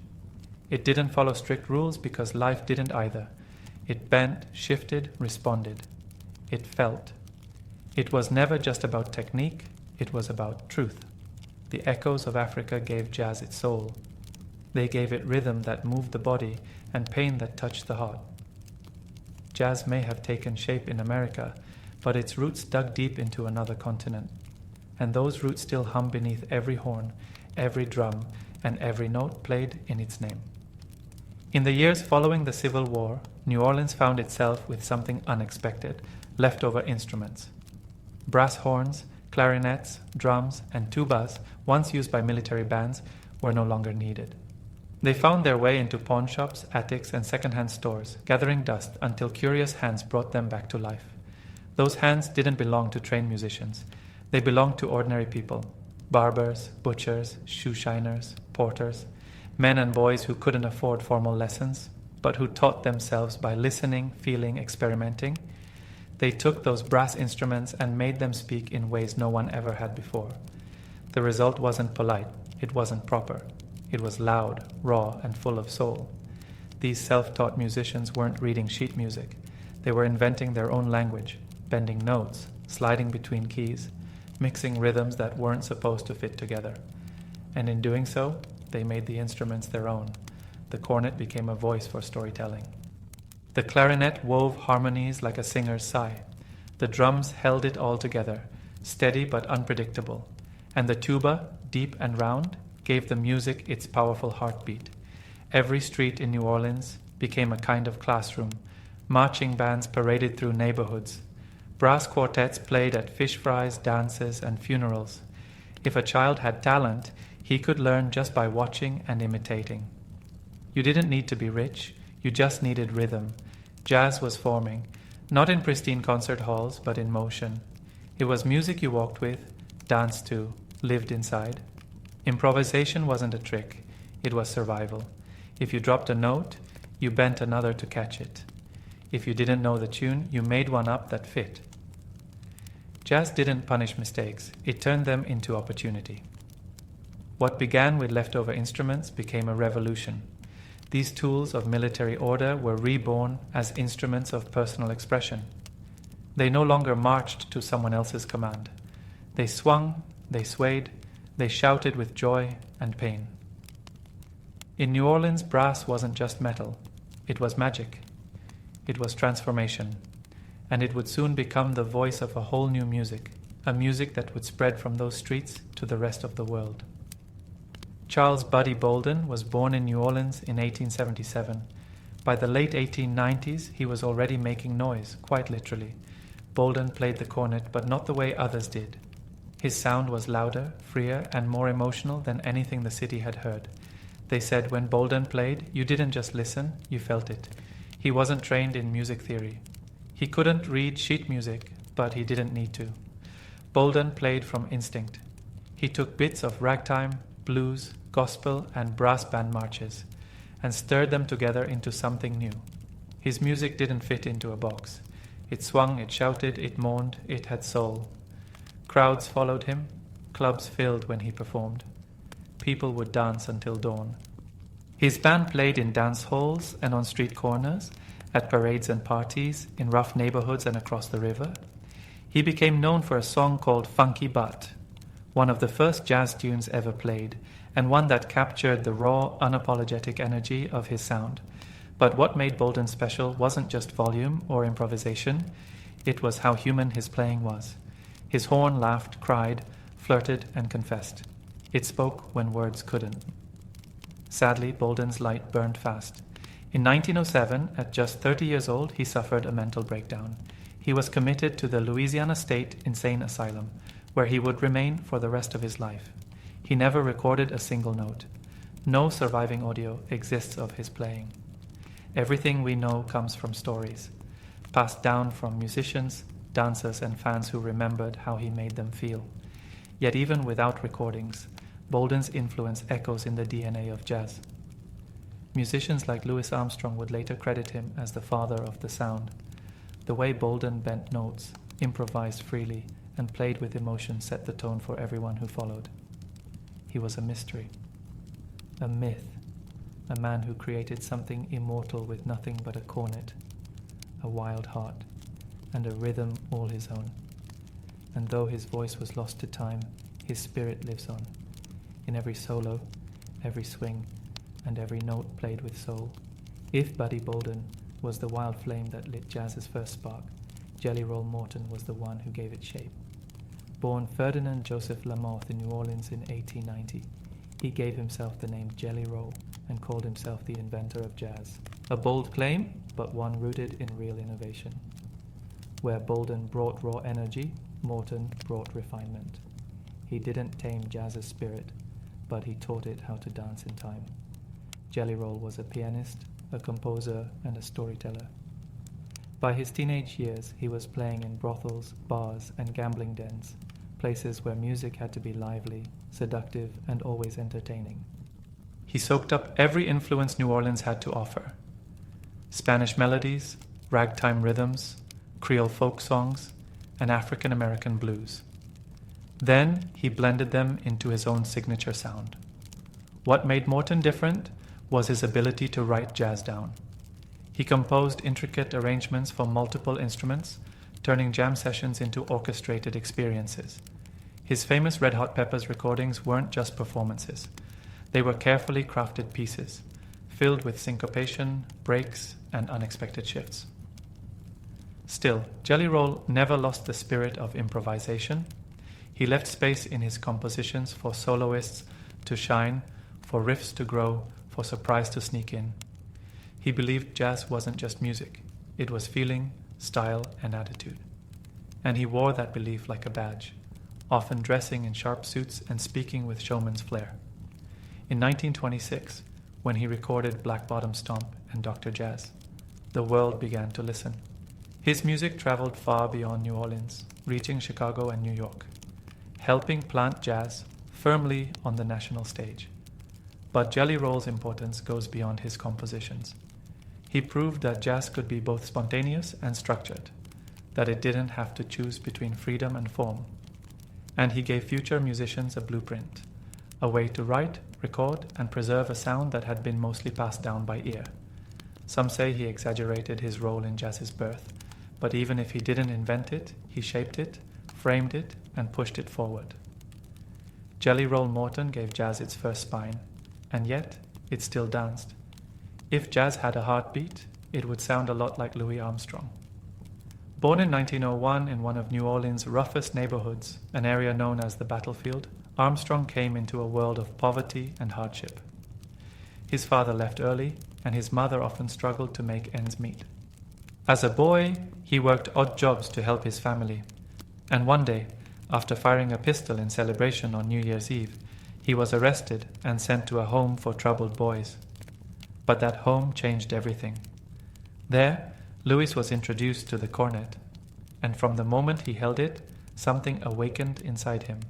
[SPEAKER 1] It didn't follow strict rules because life didn't either. It bent, shifted, responded. It felt. It was never just about technique, it was about truth. The echoes of Africa gave jazz its soul. They gave it rhythm that moved the body and pain that touched the heart. Jazz may have taken shape in America, but its roots dug deep into another continent. And those roots still hum beneath every horn, every drum, and every note played in its name. In the years following the Civil War, New Orleans found itself with something unexpected, leftover instruments. Brass horns, clarinets, drums, and tubas, once used by military bands, were no longer needed. They found their way into pawn shops, attics, and second-hand stores, gathering dust until curious hands brought them back to life. Those hands didn't belong to trained musicians. They belonged to ordinary people, barbers, butchers, shoe shiners, porters, men and boys who couldn't afford formal lessons, but who taught themselves by listening, feeling, experimenting. They took those brass instruments and made them speak in ways no one ever had before. The result wasn't polite, it wasn't proper. It was loud, raw, and full of soul. These self-taught musicians weren't reading sheet music. They were inventing their own language, bending notes, sliding between keys, mixing rhythms that weren't supposed to fit together. And in doing so, they made the instruments their own. The cornet became a voice for storytelling. The clarinet wove harmonies like a singer's sigh. The drums held it all together, steady but unpredictable. And the tuba, deep and round, gave the music its powerful heartbeat. Every street in New Orleans became a kind of classroom. Marching bands paraded through neighborhoods. Brass quartets played at fish fries, dances, and funerals. If a child had talent, he could learn just by watching and imitating. You didn't need to be rich, you just needed rhythm. Jazz was forming, not in pristine concert halls, but in motion. It was music you walked with, danced to, lived inside. Improvisation wasn't a trick, it was survival. If you dropped a note, you bent another to catch it. If you didn't know the tune, you made one up that fit. Jazz didn't punish mistakes, it turned them into opportunity. What began with leftover instruments became a revolution. These tools of military order were reborn as instruments of personal expression. They no longer marched to someone else's command. They swung, they swayed, they shouted with joy and pain. In New Orleans, brass wasn't just metal. It was magic. It was transformation. And it would soon become the voice of a whole new music, a music that would spread from those streets to the rest of the world. Charles Buddy Bolden was born in New Orleans in 1877. By the late 1890s, he was already making noise, quite literally. Bolden played the cornet, but not the way others did. His sound was louder, freer, and more emotional than anything the city had heard. They said when Bolden played, you didn't just listen, you felt it. He wasn't trained in music theory. He couldn't read sheet music, but he didn't need to. Bolden played from instinct. He took bits of ragtime, blues, gospel, and brass band marches, and stirred them together into something new. His music didn't fit into a box. It swung, it shouted, it mourned, it had soul. Crowds followed him, clubs filled when he performed. People would dance until dawn. His band played in dance halls and on street corners, at parades and parties, in rough neighborhoods and across the river. He became known for a song called Funky Butt, one of the first jazz tunes ever played, and one that captured the raw, unapologetic energy of his sound. But what made Bolden special wasn't just volume or improvisation, it was how human his playing was. His horn laughed, cried, flirted, and confessed. It spoke when words couldn't. Sadly, Bolden's light burned fast. In 1907, at just 30 years old, he suffered a mental breakdown. He was committed to the Louisiana State Insane Asylum, where he would remain for the rest of his life. He never recorded a single note. No surviving audio exists of his playing. Everything we know comes from stories, passed down from musicians, dancers, and fans who remembered how he made them feel. Yet even without recordings, Bolden's influence echoes in the DNA of jazz. Musicians like Louis Armstrong would later credit him as the father of the sound. The way Bolden bent notes, improvised freely, and played with emotion set the tone for everyone who followed. He was a mystery, a myth, a man who created something immortal with nothing but a cornet, a wild heart, and a rhythm all his own. And though his voice was lost to time, his spirit lives on, in every solo, every swing, and every note played with soul. If Buddy Bolden was the wild flame that lit jazz's first spark, Jelly Roll Morton was the one who gave it shape. Born Ferdinand Joseph Lamothe in New Orleans in 1890, he gave himself the name Jelly Roll and called himself the inventor of jazz. A bold claim, but one rooted in real innovation. Where Bolden brought raw energy, Morton brought refinement. He didn't tame jazz's spirit, but he taught it how to dance in time. Jelly Roll was a pianist, a composer, and a storyteller. By his teenage years, he was playing in brothels, bars, and gambling dens, places where music had to be lively, seductive, and always entertaining. He soaked up every influence New Orleans had to offer. Spanish melodies, ragtime rhythms, Creole folk songs, and African American blues. Then he blended them into his own signature sound. What made Morton different was his ability to write jazz down. He composed intricate arrangements for multiple instruments, turning jam sessions into orchestrated experiences. His famous Red Hot Peppers recordings weren't just performances. They were carefully crafted pieces, filled with syncopation, breaks, and unexpected shifts. Still, Jelly Roll never lost the spirit of improvisation. He left space in his compositions for soloists to shine, for riffs to grow, for surprise to sneak in. He believed jazz wasn't just music. It was feeling, style, and attitude. And he wore that belief like a badge, often dressing in sharp suits and speaking with showman's flair. In 1926, when he recorded Black Bottom Stomp and Dr. Jazz, the world began to listen. His music traveled far beyond New Orleans, reaching Chicago and New York, helping plant jazz firmly on the national stage. But Jelly Roll's importance goes beyond his compositions. He proved that jazz could be both spontaneous and structured, that it didn't have to choose between freedom and form. And he gave future musicians a blueprint, a way to write, record, and preserve a sound that had been mostly passed down by ear. Some say he exaggerated his role in jazz's birth, but even if he didn't invent it, he shaped it, framed it, and pushed it forward. Jelly Roll Morton gave jazz its first spine, and yet it still danced. If jazz had a heartbeat, it would sound a lot like Louis Armstrong. Born in 1901 in one of New Orleans' roughest neighborhoods, an area known as the Battlefield, Armstrong came into a world of poverty and hardship. His father left early, and his mother often struggled to make ends meet. As a boy, he worked odd jobs to help his family, and one day, after firing a pistol in celebration on New Year's Eve, he was arrested and sent to a home for troubled boys. But that home changed everything. There, Louis was introduced to the cornet, and from the moment he held it, something awakened inside him.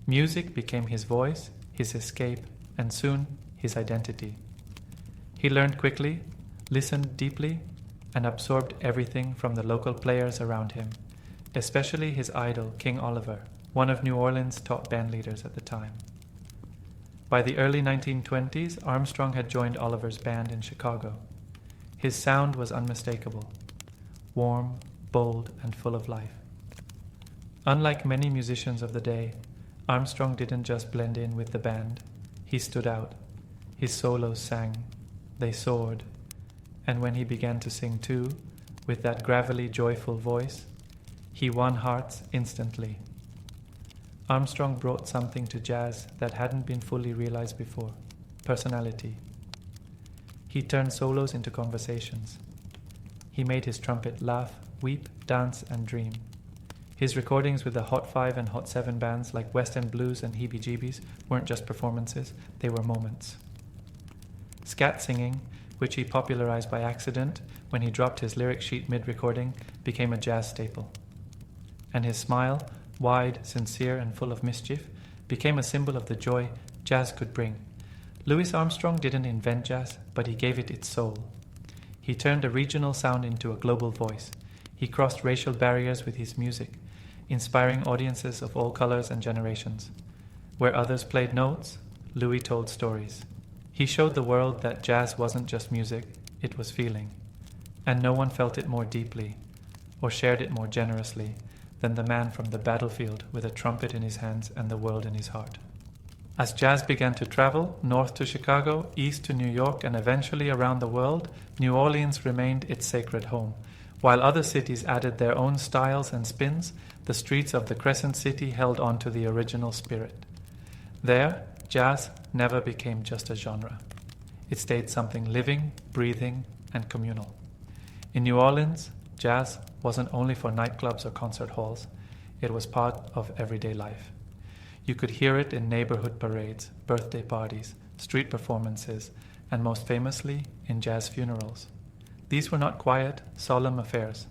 [SPEAKER 1] Music became his voice, his escape, and soon his identity. He learned quickly, listened deeply, and absorbed everything from the local players around him, especially his idol, King Oliver, one of New Orleans' top band leaders at the time. By the early 1920s, Armstrong had joined Oliver's band in Chicago. His sound was unmistakable, warm, bold, and full of life. Unlike many musicians of the day, Armstrong didn't just blend in with the band. He stood out. His solos sang. They soared. And when he began to sing too, with that gravelly, joyful voice, he won hearts instantly. Armstrong brought something to jazz that hadn't been fully realized before: personality. He turned solos into conversations. He made his trumpet laugh, weep, dance, and dream. His recordings with the Hot 5 and Hot 7 bands like West End Blues and Heebie Jeebies weren't just performances, they were moments. Scat singing, which he popularized by accident when he dropped his lyric sheet mid-recording, became a jazz staple. And his smile, wide, sincere, and full of mischief, became a symbol of the joy jazz could bring. Louis Armstrong didn't invent jazz, but he gave it its soul. He turned a regional sound into a global voice. He crossed racial barriers with his music, inspiring audiences of all colors and generations. Where others played notes, Louis told stories. He showed the world that jazz wasn't just music, it was feeling. And no one felt it more deeply, or shared it more generously, than the man from the battlefield with a trumpet in his hands and the world in his heart. As jazz began to travel, north to Chicago, east to New York, and eventually around the world, New Orleans remained its sacred home. While other cities added their own styles and spins, the streets of the Crescent City held on to the original spirit. There, jazz never became just a genre. It stayed something living, breathing, and communal. In New Orleans, jazz wasn't only for nightclubs or concert halls, it was part of everyday life. You could hear it in neighborhood parades, birthday parties, street performances, and most famously, in jazz funerals. These were not quiet, solemn affairs.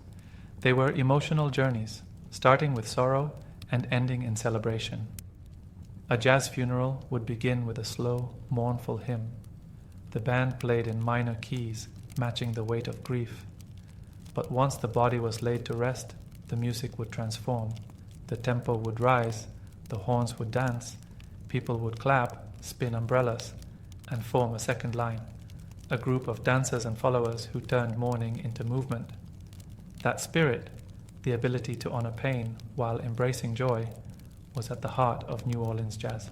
[SPEAKER 1] They were emotional journeys, starting with sorrow and ending in celebration. A jazz funeral would begin with a slow, mournful hymn. The band played in minor keys, matching the weight of grief. But once the body was laid to rest, the music would transform. The tempo would rise, the horns would dance, people would clap, spin umbrellas, and form a second line, a group of dancers and followers who turned mourning into movement. That spirit, the ability to honor pain while embracing joy, was at the heart of New Orleans jazz.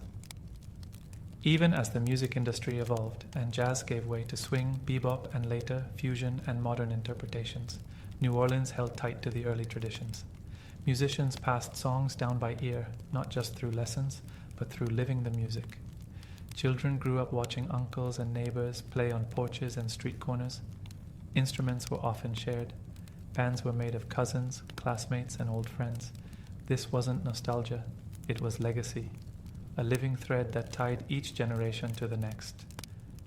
[SPEAKER 1] Even as the music industry evolved and jazz gave way to swing, bebop, and later fusion and modern interpretations, New Orleans held tight to the early traditions. Musicians passed songs down by ear, not just through lessons, but through living the music. Children grew up watching uncles and neighbors play on porches and street corners. Instruments were often shared. Bands were made of cousins, classmates, and old friends. This wasn't nostalgia, it was legacy, a living thread that tied each generation to the next.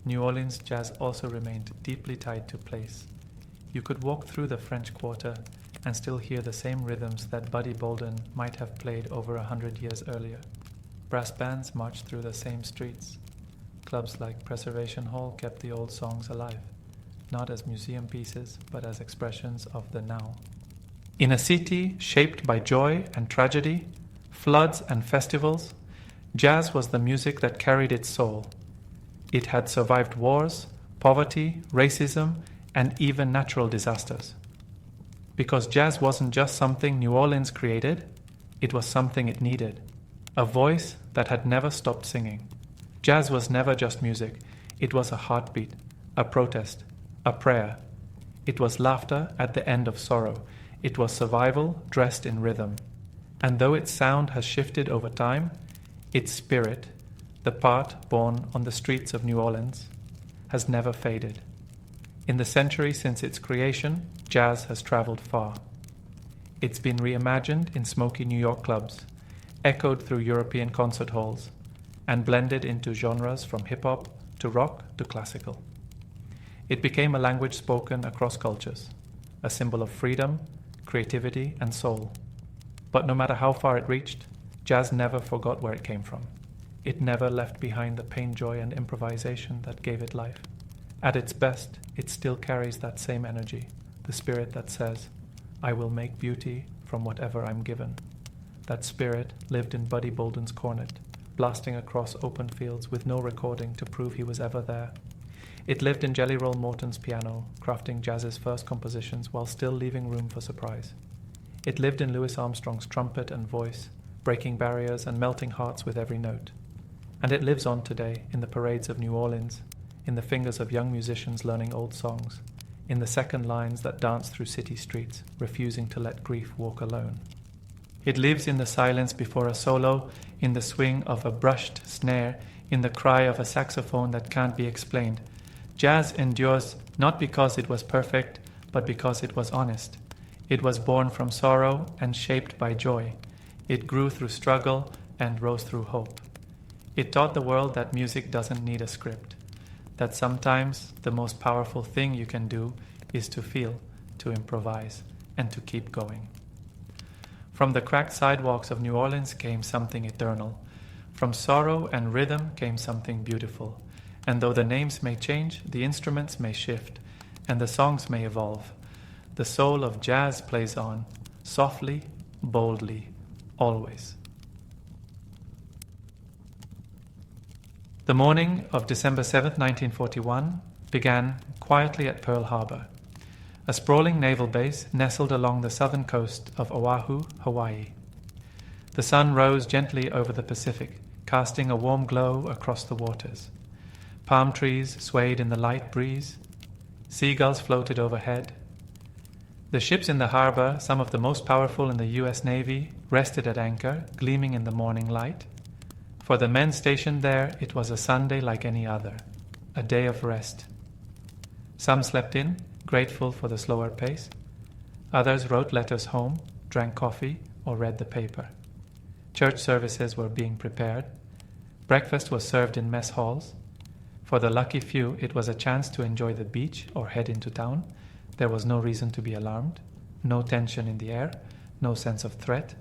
[SPEAKER 1] New Orleans jazz also remained deeply tied to place. You could walk through the French Quarter and still hear the same rhythms that Buddy Bolden might have played over 100 years earlier. Brass bands marched through the same streets. Clubs like Preservation Hall kept the old songs alive, not as museum pieces, but as expressions of the now. In a city shaped by joy and tragedy, floods and festivals, jazz was the music that carried its soul. It had survived wars, poverty, racism, and even natural disasters. Because jazz wasn't just something New Orleans created, it was something it needed. A voice that had never stopped singing. Jazz was never just music. It was a heartbeat, a protest, a prayer. It was laughter at the end of sorrow. It was survival dressed in rhythm. And though its sound has shifted over time, its spirit, the part born on the streets of New Orleans, has never faded. In the century since its creation, jazz has traveled far. It's been reimagined in smoky New York clubs, echoed through European concert halls, and blended into genres from hip-hop to rock to classical. It became a language spoken across cultures, a symbol of freedom, creativity, and soul. But no matter how far it reached, jazz never forgot where it came from. It never left behind the pain, joy, and improvisation that gave it life. At its best, it still carries that same energy, the spirit that says, I will make beauty from whatever I'm given. That spirit lived in Buddy Bolden's cornet, blasting across open fields with no recording to prove he was ever there. It lived in Jelly Roll Morton's piano, crafting jazz's first compositions while still leaving room for surprise. It lived in Louis Armstrong's trumpet and voice, breaking barriers and melting hearts with every note. And it lives on today in the parades of New Orleans, in the fingers of young musicians learning old songs, in the second lines that dance through city streets, refusing to let grief walk alone. It lives in the silence before a solo, in the swing of a brushed snare, in the cry of a saxophone that can't be explained. Jazz endures not because it was perfect, but because it was honest. It was born from sorrow and shaped by joy. It grew through struggle and rose through hope. It taught the world that music doesn't need a script, that sometimes the most powerful thing you can do is to feel, to improvise, and to keep going. From the cracked sidewalks of New Orleans came something eternal. From sorrow and rhythm came something beautiful. And though the names may change, the instruments may shift, and the songs may evolve, the soul of jazz plays on, softly, boldly, always. The morning of December 7th, 1941, began quietly at Pearl Harbor, a sprawling naval base nestled along the southern coast of Oahu, Hawaii. The sun rose gently over the Pacific, casting a warm glow across the waters. Palm trees swayed in the light breeze. Seagulls floated overhead. The ships in the harbor, some of the most powerful in the U.S. Navy, rested at anchor, gleaming in the morning light. For the men stationed there, it was a Sunday like any other, a day of rest. Some slept in, grateful for the slower pace. Others wrote letters home, drank coffee, or read the paper. Church services were being prepared. Breakfast was served in mess halls. For the lucky few, it was a chance to enjoy the beach or head into town. There was no reason to be alarmed, no tension in the air, no sense of threat.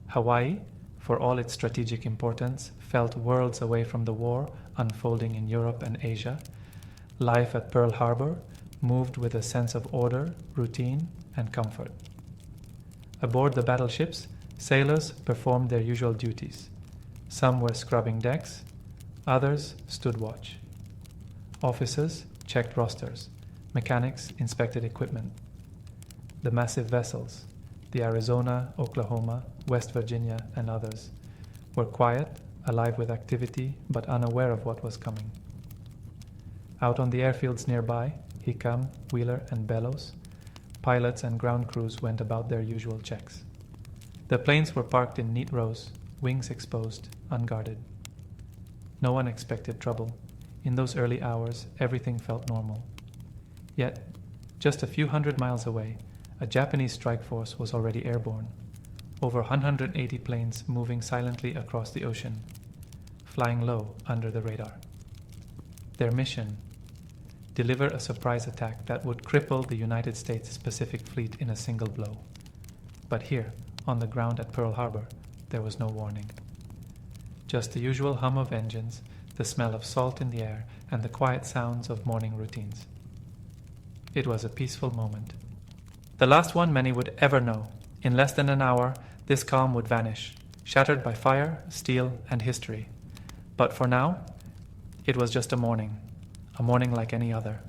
[SPEAKER 1] Hawaii, for all its strategic importance, felt worlds away from the war unfolding in Europe and Asia. Life at Pearl Harbor moved with a sense of order, routine, and comfort. Aboard the battleships, sailors performed their usual duties. Some were scrubbing decks, others stood watch. Officers checked rosters, mechanics inspected equipment. The massive vessels, the Arizona, Oklahoma, West Virginia, and others, were quiet, alive with activity, but unaware of what was coming. Out on the airfields nearby, Hickam, Wheeler, and Bellows, pilots and ground crews went about their usual checks. The planes were parked in neat rows, wings exposed, unguarded. No one expected trouble. In those early hours, everything felt normal. Yet, just a few hundred miles away, a Japanese strike force was already airborne. Over 180 planes moving silently across the ocean, flying low under the radar. Their mission: deliver a surprise attack that would cripple the United States Pacific Fleet in a single blow. But here, on the ground at Pearl Harbor, there was no warning. Just the usual hum of engines, the smell of salt in the air, and the quiet sounds of morning routines. It was a peaceful moment. The last one many would ever know. In less than an hour, this calm would vanish, shattered by fire, steel, and history. But for now, it was just a morning like any other.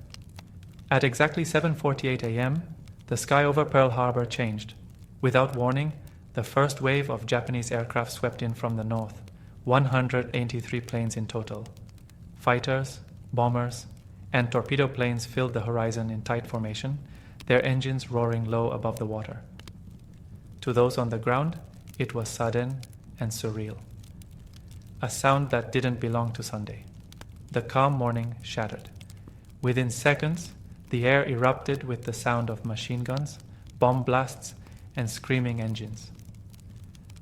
[SPEAKER 1] At exactly 7:48 a.m., the sky over Pearl Harbor changed. Without warning, the first wave of Japanese aircraft swept in from the north, 183 planes in total. Fighters, bombers, and torpedo planes filled the horizon in tight formation, their engines roaring low above the water. To those on the ground, it was sudden and surreal. A sound that didn't belong to Sunday. The calm morning shattered. Within seconds, the air erupted with the sound of machine guns, bomb blasts, and screaming engines.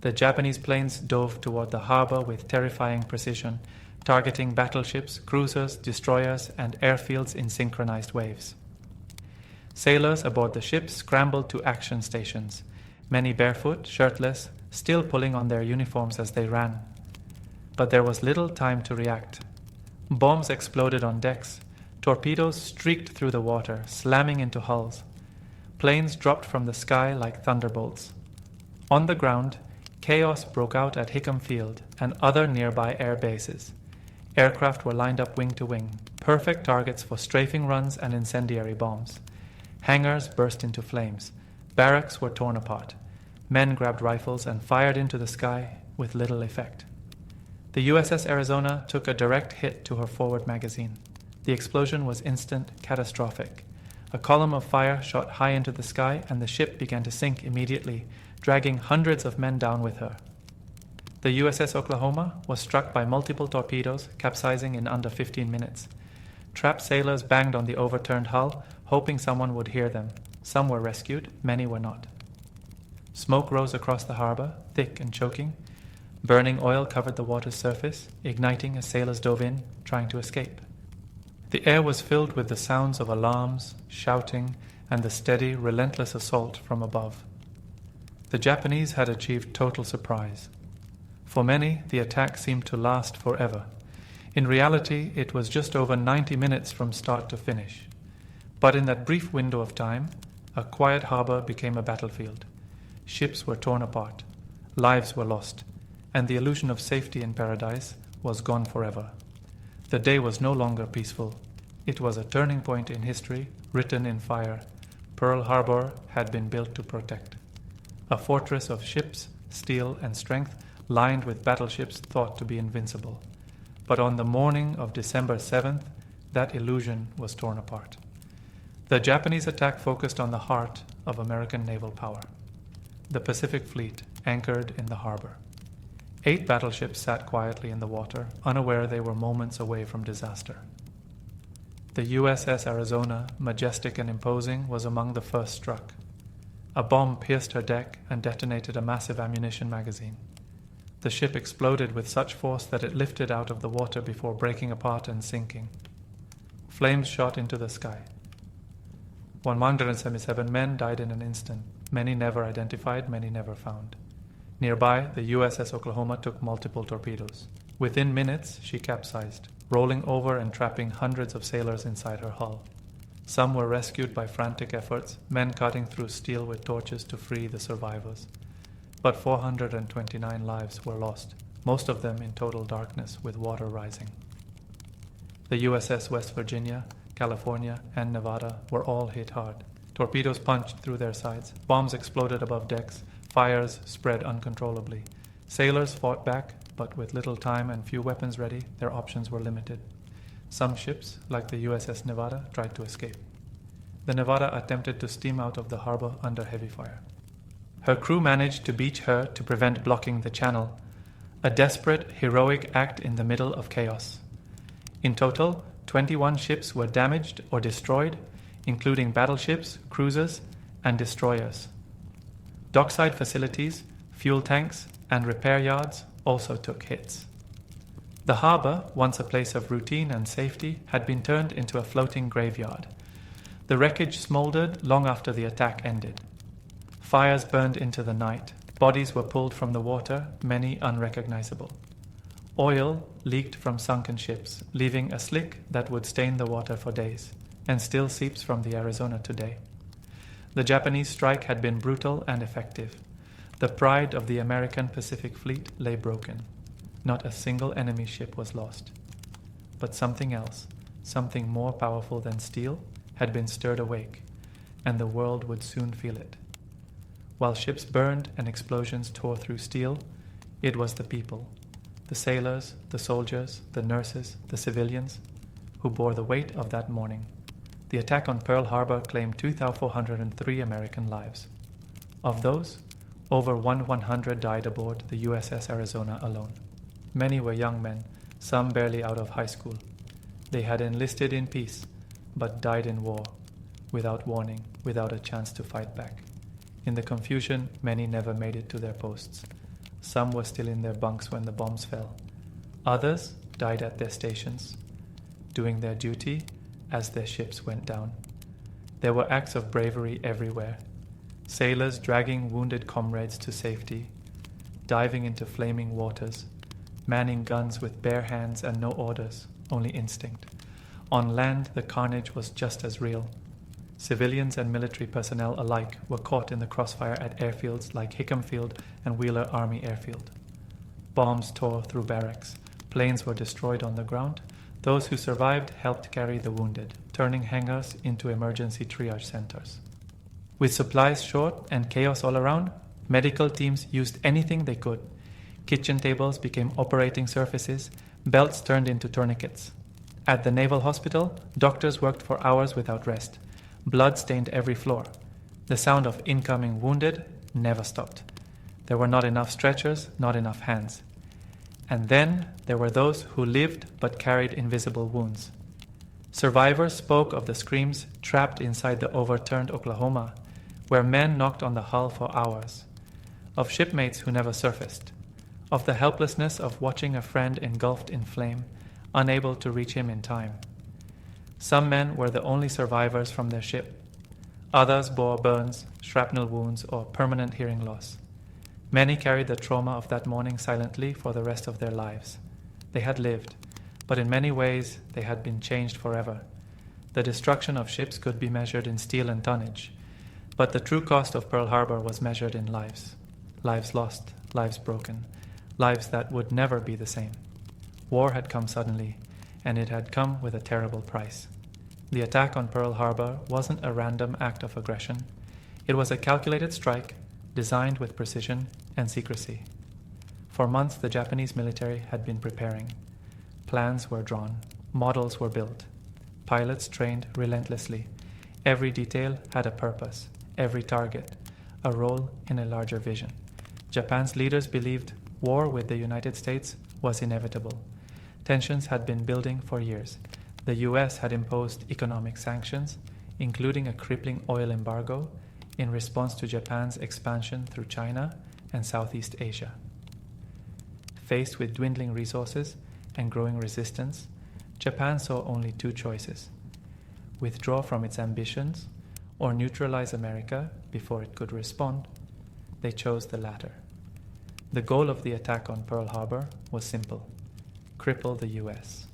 [SPEAKER 1] The Japanese planes dove toward the harbor with terrifying precision, targeting battleships, cruisers, destroyers, and airfields in synchronized waves. Sailors aboard the ships scrambled to action stations, many barefoot, shirtless, still pulling on their uniforms as they ran. but there was little time to react. Bombs exploded on decks. Torpedoes streaked through the water, slamming into hulls. Planes dropped from the sky like thunderbolts. On the ground, chaos broke out at Hickam Field and other nearby air bases. Aircraft were lined up wing to wing, perfect targets for strafing runs and incendiary bombs. Hangars burst into flames. Barracks were torn apart. Men grabbed rifles and fired into the sky with little effect. The USS Arizona took a direct hit to her forward magazine. The explosion was instant, catastrophic. A column of fire shot high into the sky, and the ship began to sink immediately, dragging hundreds of men down with her. The USS Oklahoma was struck by multiple torpedoes, capsizing in under 15 minutes. Trapped sailors banged on the overturned hull, hoping someone would hear them. Some were rescued, many were not. Smoke rose across the harbor, thick and choking. Burning oil covered the water's surface, igniting as sailors dove in, trying to escape. The air was filled with the sounds of alarms, shouting, and the steady, relentless assault from above. The Japanese had achieved total surprise. For many, the attack seemed to last forever. In reality, it was just over 90 minutes from start to finish. But in that brief window of time, a quiet harbor became a battlefield. Ships were torn apart, lives were lost, and the illusion of safety in paradise was gone forever. The day was no longer peaceful. It was a turning point in history, written in fire. Pearl Harbor had been built to protect. A fortress of ships, steel, and strength, lined with battleships thought to be invincible. But on the morning of December 7th, that illusion was torn apart. The Japanese attack focused on the heart of American naval power. The Pacific Fleet anchored in the harbor. 8 battleships sat quietly in the water, unaware they were moments away from disaster. The USS Arizona, majestic and imposing, was among the first struck. A bomb pierced her deck and detonated a massive ammunition magazine. The ship exploded with such force that it lifted out of the water before breaking apart and sinking. Flames shot into the sky. 177 men died in an instant, many never identified, many never found. Nearby, the USS Oklahoma took multiple torpedoes. Within minutes, she capsized, rolling over and trapping hundreds of sailors inside her hull. Some were rescued by frantic efforts, men cutting through steel with torches to free the survivors. But 429 lives were lost, most of them in total darkness with water rising. The USS West Virginia, California, and Nevada were all hit hard. Torpedoes punched through their sides, bombs exploded above decks, fires spread uncontrollably. Sailors fought back, but with little time and few weapons ready, their options were limited. Some ships, like the USS Nevada, tried to escape. The Nevada attempted to steam out of the harbor under heavy fire. Her crew managed to beach her to prevent blocking the channel, a desperate, heroic act in the middle of chaos. In total, 21 ships were damaged or destroyed, including battleships, cruisers, and destroyers. Dockside facilities, fuel tanks, and repair yards also took hits. The harbor, once a place of routine and safety, had been turned into a floating graveyard. The wreckage smoldered long after the attack ended. Fires burned into the night. Bodies were pulled from the water, many unrecognizable. Oil leaked from sunken ships, leaving a slick that would stain the water for days, and still seeps from the Arizona today. The Japanese strike had been brutal and effective. The pride of the American Pacific Fleet lay broken. Not a single enemy ship was lost. But something else, something more powerful than steel, had been stirred awake, and the world would soon feel it. While ships burned and explosions tore through steel, it was the people, the sailors, the soldiers, the nurses, the civilians, who bore the weight of that morning. The attack on Pearl Harbor claimed 2,403 American lives. Of those, over 100 died aboard the USS Arizona alone. Many were young men, some barely out of high school. They had enlisted in peace, but died in war, without warning, without a chance to fight back. In the confusion, many never made it to their posts. Some were still in their bunks when the bombs fell. Others died at their stations, doing their duty as their ships went down. There were acts of bravery everywhere. Sailors dragging wounded comrades to safety, diving into flaming waters, manning guns with bare hands and no orders, only instinct. On land, the carnage was just as real. Civilians and military personnel alike were caught in the crossfire at airfields like Hickam Field and Wheeler Army Airfield. Bombs tore through barracks. Planes were destroyed on the ground. Those who survived helped carry the wounded, turning hangars into emergency triage centers. With supplies short and chaos all around, medical teams used anything they could. Kitchen tables became operating surfaces, belts turned into tourniquets. At the Naval Hospital, doctors worked for hours without rest. Blood stained every floor. The sound of incoming wounded never stopped. There were not enough stretchers, not enough hands. And then there were those who lived but carried invisible wounds. Survivors spoke of the screams trapped inside the overturned Oklahoma, where men knocked on the hull for hours, of shipmates who never surfaced, of the helplessness of watching a friend engulfed in flame, unable to reach him in time. Some men were the only survivors from their ship. Others bore burns, shrapnel wounds, or permanent hearing loss. Many carried the trauma of that morning silently for the rest of their lives. They had lived, but in many ways they had been changed forever. The destruction of ships could be measured in steel and tonnage, but the true cost of Pearl Harbor was measured in lives. Lives lost, lives broken, lives that would never be the same. War had come suddenly, and it had come with a terrible price. The attack on Pearl Harbor wasn't a random act of aggression. It was a calculated strike, designed with precision and secrecy. For months, the Japanese military had been preparing. Plans were drawn, models were built. Pilots trained relentlessly. Every detail had a purpose, every target, a role in a larger vision. Japan's leaders believed war with the United States was inevitable. Tensions had been building for years. The US had imposed economic sanctions, including a crippling oil embargo, in response to Japan's expansion through China and Southeast Asia. Faced with dwindling resources and growing resistance, Japan saw only two choices: withdraw from its ambitions or neutralize America before it could respond. They chose the latter. The goal of the attack on Pearl Harbor was simple: cripple the US.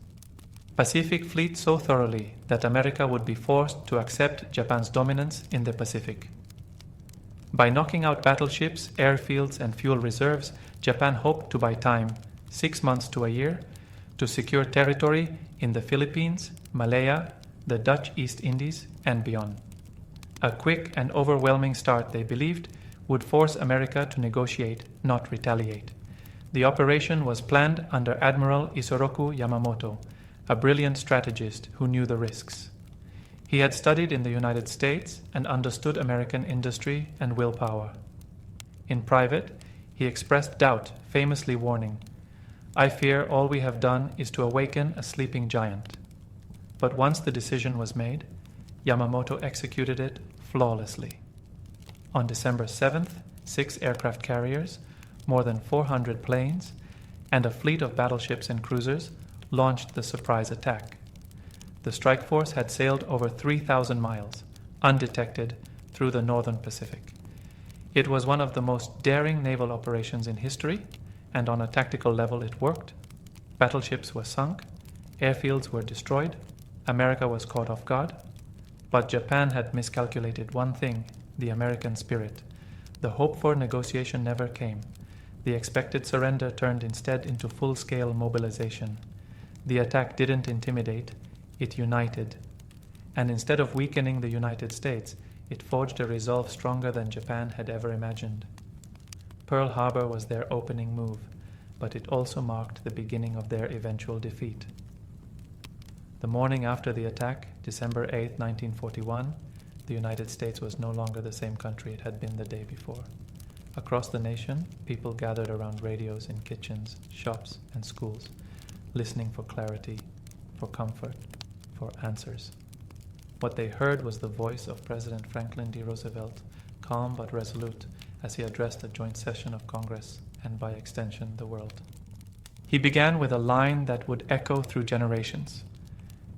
[SPEAKER 1] Pacific Fleet so thoroughly that America would be forced to accept Japan's dominance in the Pacific. By knocking out battleships, airfields, and fuel reserves, Japan hoped to buy time, 6 months to a year, to secure territory in the Philippines, Malaya, the Dutch East Indies, and beyond. A quick and overwhelming start, they believed, would force America to negotiate, not retaliate. The operation was planned under Admiral Isoroku Yamamoto, a brilliant strategist who knew the risks. He had studied in the United States and understood American industry and willpower. In private, he expressed doubt, famously warning, "I fear all we have done is to awaken a sleeping giant." But once the decision was made, Yamamoto executed it flawlessly. On December 7th, 6 aircraft carriers, more than 400 planes, and a fleet of battleships and cruisers launched the surprise attack. The strike force had sailed over 3,000 miles, undetected, through the northern Pacific. It was one of the most daring naval operations in history, and on a tactical level it worked. Battleships were sunk, airfields were destroyed, America was caught off guard. But Japan had miscalculated one thing: the American spirit. The hoped-for negotiation never came. The expected surrender turned instead into full-scale mobilization. The attack didn't intimidate, it united. And instead of weakening the United States, it forged a resolve stronger than Japan had ever imagined. Pearl Harbor was their opening move, but it also marked the beginning of their eventual defeat. The morning after the attack, December 8, 1941, the United States was no longer the same country it had been the day before. Across the nation, people gathered around radios in kitchens, shops, and schools, listening for clarity, for comfort, for answers. What they heard was the voice of President Franklin D. Roosevelt, calm but resolute, as he addressed a joint session of Congress and, by extension, the world. He began with a line that would echo through generations.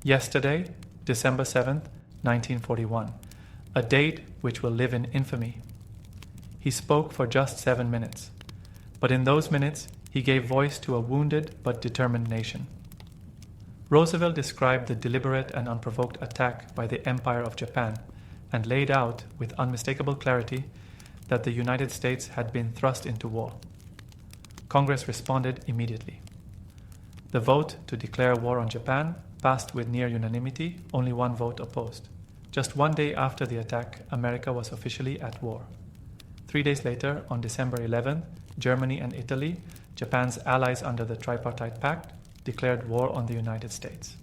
[SPEAKER 1] Yesterday, December 7th, 1941, a date which will live in infamy. He spoke for just 7 minutes, but in those minutes, He gave voice to a wounded but determined nation. Roosevelt described the deliberate and unprovoked attack by the Empire of Japan and laid out with unmistakable clarity that the United States had been thrust into war. Congress responded immediately. The vote to declare war on Japan passed with near unanimity, only one vote opposed. Just 1 day after the attack, America was officially at war. 3 days later, on December 11th, Germany and Italy, Japan's allies under the Tripartite Pact, declared war on the United States.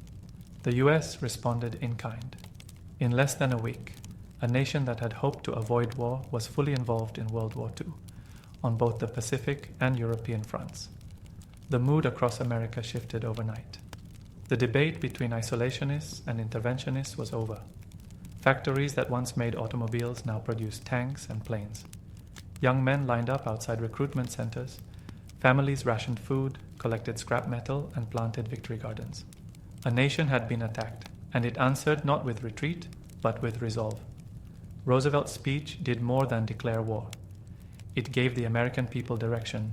[SPEAKER 1] The US responded in kind. In less than a week, a nation that had hoped to avoid war was fully involved in World War II, on both the Pacific and European fronts. The mood across America shifted overnight. The debate between isolationists and interventionists was over. Factories that once made automobiles now produced tanks and planes. Young men lined up outside recruitment centers. Families rationed food, collected scrap metal, and planted victory gardens. A nation had been attacked, and it answered not with retreat, but with resolve. Roosevelt's speech did more than declare war. It gave the American people direction.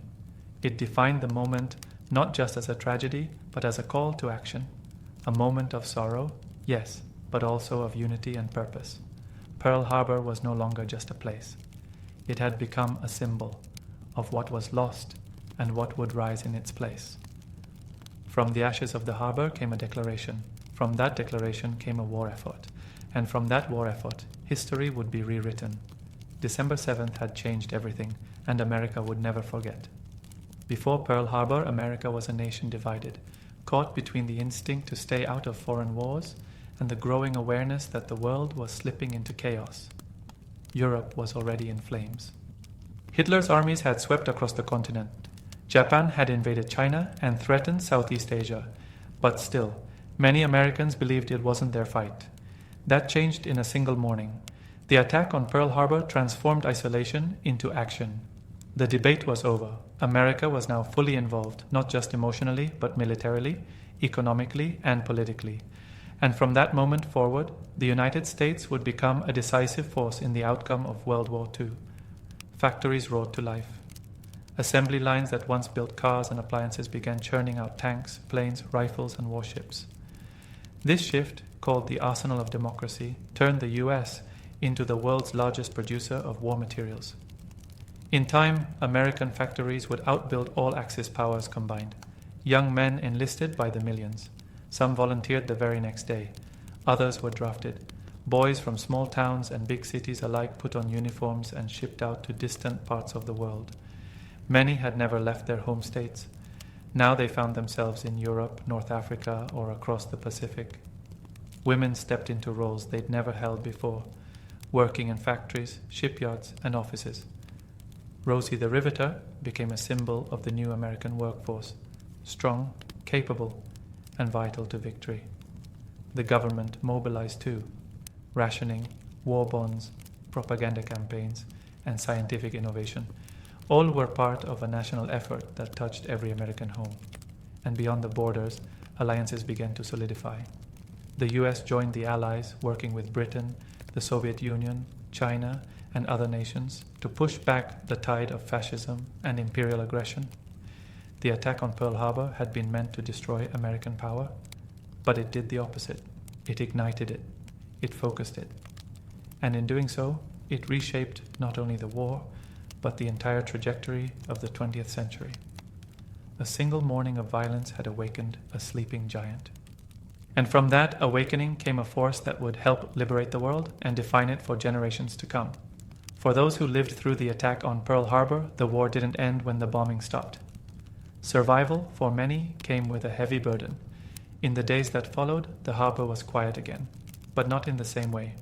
[SPEAKER 1] It defined the moment not just as a tragedy, but as a call to action. A moment of sorrow, yes, but also of unity and purpose. Pearl Harbor was no longer just a place. It had become a symbol of what was lost and what would rise in its place. From the ashes of the harbor came a declaration. From that declaration came a war effort. And from that war effort, history would be rewritten. December 7th had changed everything, and America would never forget. Before Pearl Harbor, America was a nation divided, caught between the instinct to stay out of foreign wars and the growing awareness that the world was slipping into chaos. Europe was already in flames. Hitler's armies had swept across the continent. Japan had invaded China and threatened Southeast Asia. But still, many Americans believed it wasn't their fight. That changed in a single morning. The attack on Pearl Harbor transformed isolation into action. The debate was over. America was now fully involved, not just emotionally, but militarily, economically, and politically. And from that moment forward, the United States would become a decisive force in the outcome of World War II. Factories roared to life. Assembly lines that once built cars and appliances began churning out tanks, planes, rifles, and warships. This shift, called the Arsenal of Democracy, turned the US into the world's largest producer of war materials. In time, American factories would outbuild all Axis powers combined. Young men enlisted by the millions. Some volunteered the very next day. Others were drafted. Boys from small towns and big cities alike put on uniforms and shipped out to distant parts of the world. Many had never left their home states. Now they found themselves in Europe, North Africa, or across the Pacific. Women stepped into roles they'd never held before, working in factories, shipyards, and offices. Rosie the Riveter became a symbol of the new American workforce, strong, capable, and vital to victory. The government mobilized too. Rationing, war bonds, propaganda campaigns, and scientific innovation. All were part of a national effort that touched every American home. And beyond the borders, alliances began to solidify. The US joined the Allies, working with Britain, the Soviet Union, China, and other nations to push back the tide of fascism and imperial aggression. The attack on Pearl Harbor had been meant to destroy American power, but it did the opposite. It ignited it. It focused it. And in doing so, it reshaped not only the war, but the entire trajectory of the 20th century. A single morning of violence had awakened a sleeping giant. And from that awakening came a force that would help liberate the world and define it for generations to come. For those who lived through the attack on Pearl Harbor, the war didn't end when the bombing stopped. Survival, for many, came with a heavy burden. In the days that followed, the harbor was quiet again, but not in the same way.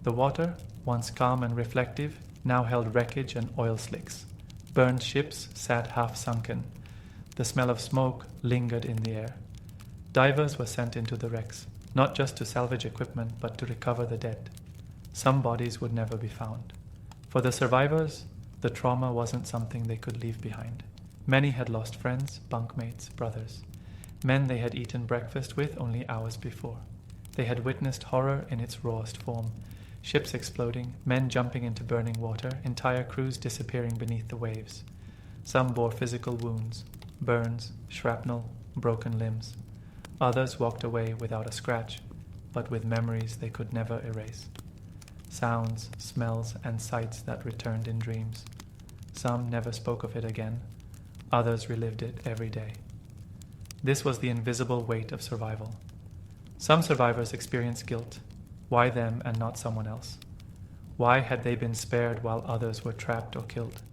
[SPEAKER 1] The water, once calm and reflective, now held wreckage and oil slicks. Burned ships sat half sunken. The smell of smoke lingered in the air. Divers were sent into the wrecks, not just to salvage equipment, but to recover the dead. Some bodies would never be found. For the survivors, the trauma wasn't something they could leave behind. Many had lost friends, bunkmates, brothers, men they had eaten breakfast with only hours before. They had witnessed horror in its rawest form, ships exploding, men jumping into burning water, entire crews disappearing beneath the waves. Some bore physical wounds, burns, shrapnel, broken limbs. Others walked away without a scratch, but with memories they could never erase. Sounds, smells, and sights that returned in dreams. Some never spoke of it again. Others relived it every day. This was the invisible weight of survival. Some survivors experienced guilt. Why them and not someone else? Why had they been spared while others were trapped or killed?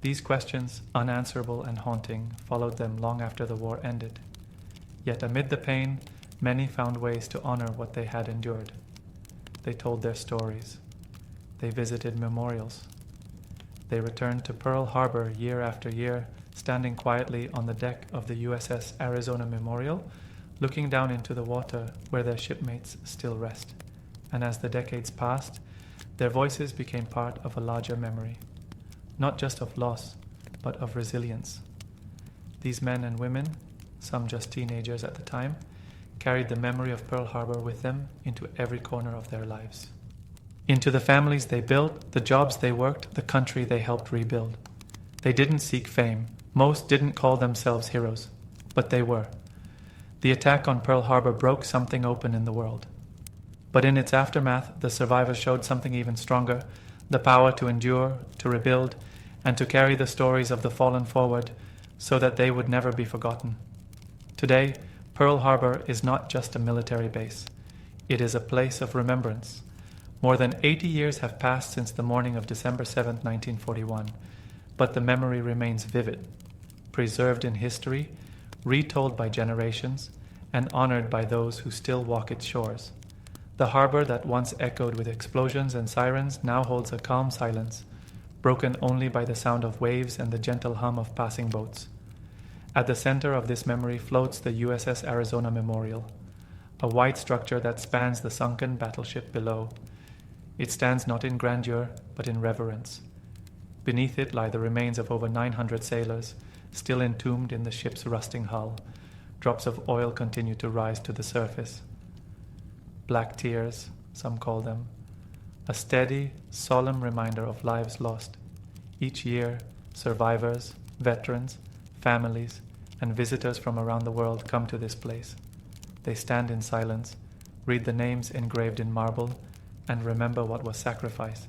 [SPEAKER 1] These questions, unanswerable and haunting, followed them long after the war ended. Yet amid the pain, many found ways to honor what they had endured. They told their stories. They visited memorials. They returned to Pearl Harbor year after year, standing quietly on the deck of the USS Arizona Memorial, looking down into the water where their shipmates still rest. And as the decades passed, their voices became part of a larger memory, not just of loss, but of resilience. These men and women, some just teenagers at the time, carried the memory of Pearl Harbor with them into every corner of their lives. Into the families they built, the jobs they worked, the country they helped rebuild. They didn't seek fame. Most didn't call themselves heroes, but they were. The attack on Pearl Harbor broke something open in the world. But in its aftermath, the survivors showed something even stronger, the power to endure, to rebuild, and to carry the stories of the fallen forward so that they would never be forgotten. Today, Pearl Harbor is not just a military base. It is a place of remembrance. More than 80 years have passed since the morning of December 7, 1941, but the memory remains vivid, preserved in history, retold by generations, and honored by those who still walk its shores. The harbor that once echoed with explosions and sirens now holds a calm silence, broken only by the sound of waves and the gentle hum of passing boats. At the center of this memory floats the USS Arizona Memorial, a white structure that spans the sunken battleship below. It stands not in grandeur, but in reverence. Beneath it lie the remains of over 900 sailors, still entombed in the ship's rusting hull. Drops of oil continue to rise to the surface. Black tears, some call them, a steady, solemn reminder of lives lost. Each year, survivors, veterans, families, and visitors from around the world come to this place. They stand in silence, read the names engraved in marble, and remember what was sacrificed.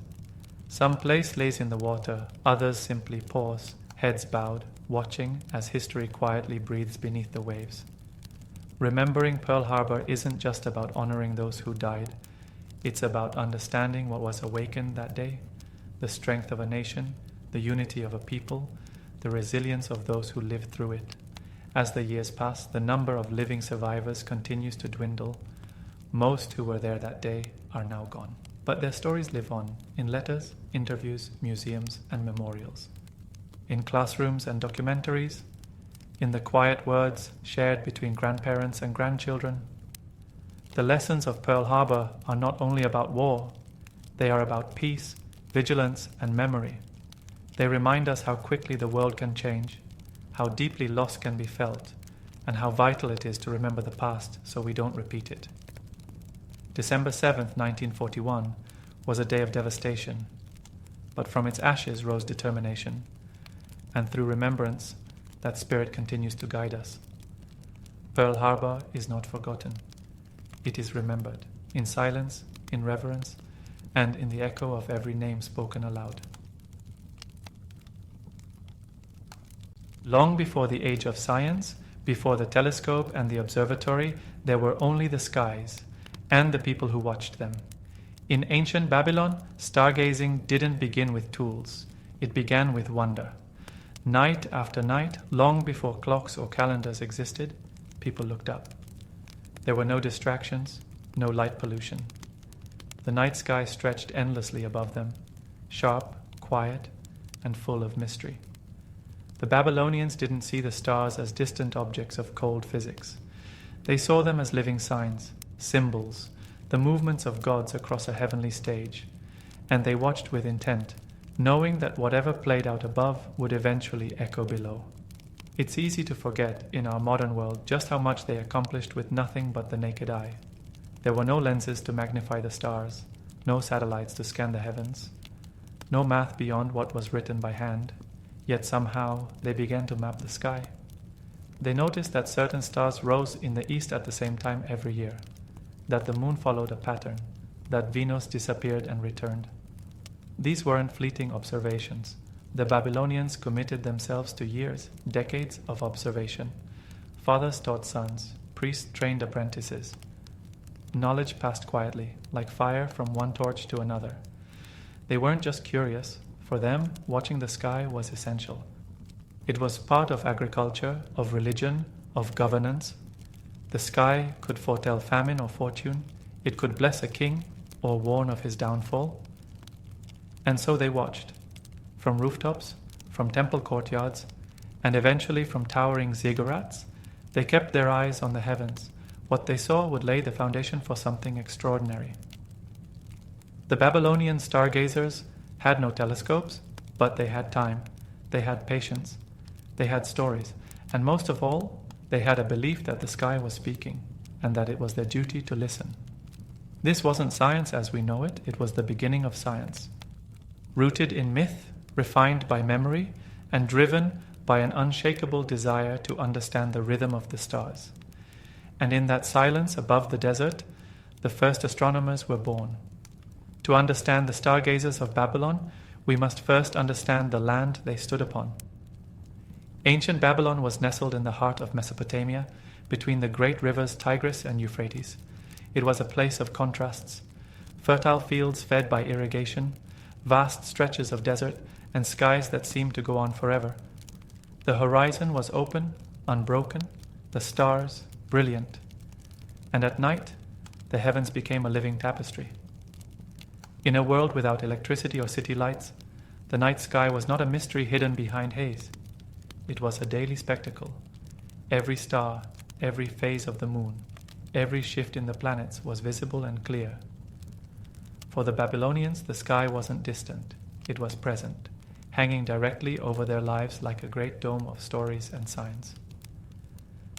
[SPEAKER 1] Some place lays in the water, others simply pause, heads bowed, watching as history quietly breathes beneath the waves. Remembering Pearl Harbor isn't just about honoring those who died. It's about understanding what was awakened that day, the strength of a nation, the unity of a people, the resilience of those who lived through it. As the years pass, the number of living survivors continues to dwindle. Most who were there that day are now gone. But their stories live on in letters, interviews, museums, and memorials. In classrooms and documentaries, in the quiet words shared between grandparents and grandchildren. The lessons of Pearl Harbor are not only about war, they are about peace, vigilance, and memory. They remind us how quickly the world can change, how deeply loss can be felt, and how vital it is to remember the past so we don't repeat it. December 7th, 1941, was a day of devastation, but from its ashes rose determination, and through remembrance, that spirit continues to guide us. Pearl Harbor is not forgotten. It is remembered, in silence, in reverence, and in the echo of every name spoken aloud. Long before the age of science, before the telescope and the observatory, there were only the skies and the people who watched them. In ancient Babylon, stargazing didn't begin with tools. It began with wonder. Night after night, long before clocks or calendars existed, people looked up. There were no distractions, no light pollution. The night sky stretched endlessly above them, sharp, quiet, and full of mystery. The Babylonians didn't see the stars as distant objects of cold physics. They saw them as living signs, symbols, the movements of gods across a heavenly stage, and they watched with intent, knowing that whatever played out above would eventually echo below. It's easy to forget in our modern world just how much they accomplished with nothing but the naked eye. There were no lenses to magnify the stars, no satellites to scan the heavens, no math beyond what was written by hand. Yet somehow they began to map the sky. They noticed that certain stars rose in the east at the same time every year, that the moon followed a pattern, that Venus disappeared and returned. These weren't fleeting observations. The Babylonians committed themselves to years, decades of observation. Fathers taught sons, priests trained apprentices. Knowledge passed quietly, like fire from one torch to another. They weren't just curious. For them, watching the sky was essential. It was part of agriculture, of religion, of governance. The sky could foretell famine or fortune. It could bless a king or warn of his downfall. And so they watched, from rooftops, from temple courtyards, and eventually from towering ziggurats. They kept their eyes on the heavens. What they saw would lay the foundation for something extraordinary. The Babylonian stargazers had no telescopes, but they had time, they had patience, they had stories, and most of all, they had a belief that the sky was speaking, and that it was their duty to listen. This wasn't science as we know it, it was the beginning of science. Rooted in myth, refined by memory, and driven by an unshakable desire to understand the rhythm of the stars. And in that silence above the desert, the first astronomers were born. To understand the stargazers of Babylon, we must first understand the land they stood upon. Ancient Babylon was nestled in the heart of Mesopotamia, between the great rivers Tigris and Euphrates. It was a place of contrasts, fertile fields fed by irrigation, vast stretches of desert, and skies that seemed to go on forever. The horizon was open, unbroken, the stars brilliant, and at night the heavens became a living tapestry. In a world without electricity or city lights, the night sky was not a mystery hidden behind haze. It was a daily spectacle. Every star, every phase of the moon, every shift in the planets was visible and clear. For the Babylonians, the sky wasn't distant, it was present, hanging directly over their lives like a great dome of stories and signs.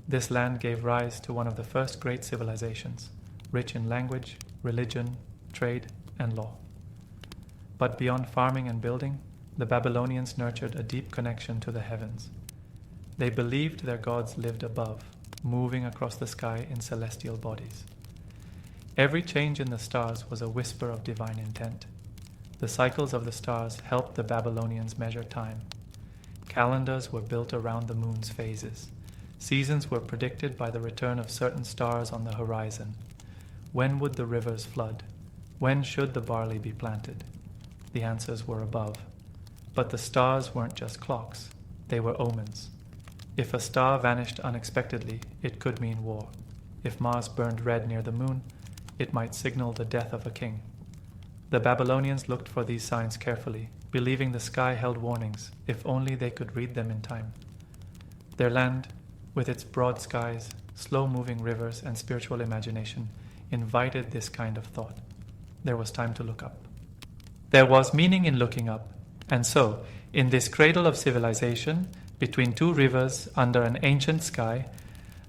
[SPEAKER 1] This land gave rise to one of the first great civilizations, rich in language, religion, trade, and law. But beyond farming and building, the Babylonians nurtured a deep connection to the heavens. They believed their gods lived above, moving across the sky in celestial bodies. Every change in the stars was a whisper of divine intent. The cycles of the stars helped the Babylonians measure time. Calendars were built around the moon's phases. Seasons were predicted by the return of certain stars on the horizon. When would the rivers flood? When should the barley be planted? The answers were above. But the stars weren't just clocks. They were omens. If a star vanished unexpectedly, it could mean war. If Mars burned red near the moon, it might signal the death of a king. The Babylonians looked for these signs carefully, believing the sky held warnings, if only they could read them in time. Their land, with its broad skies, slow-moving rivers, and spiritual imagination, invited this kind of thought. There was time to look up. There was meaning in looking up, and so, in this cradle of civilization, between two rivers under an ancient sky,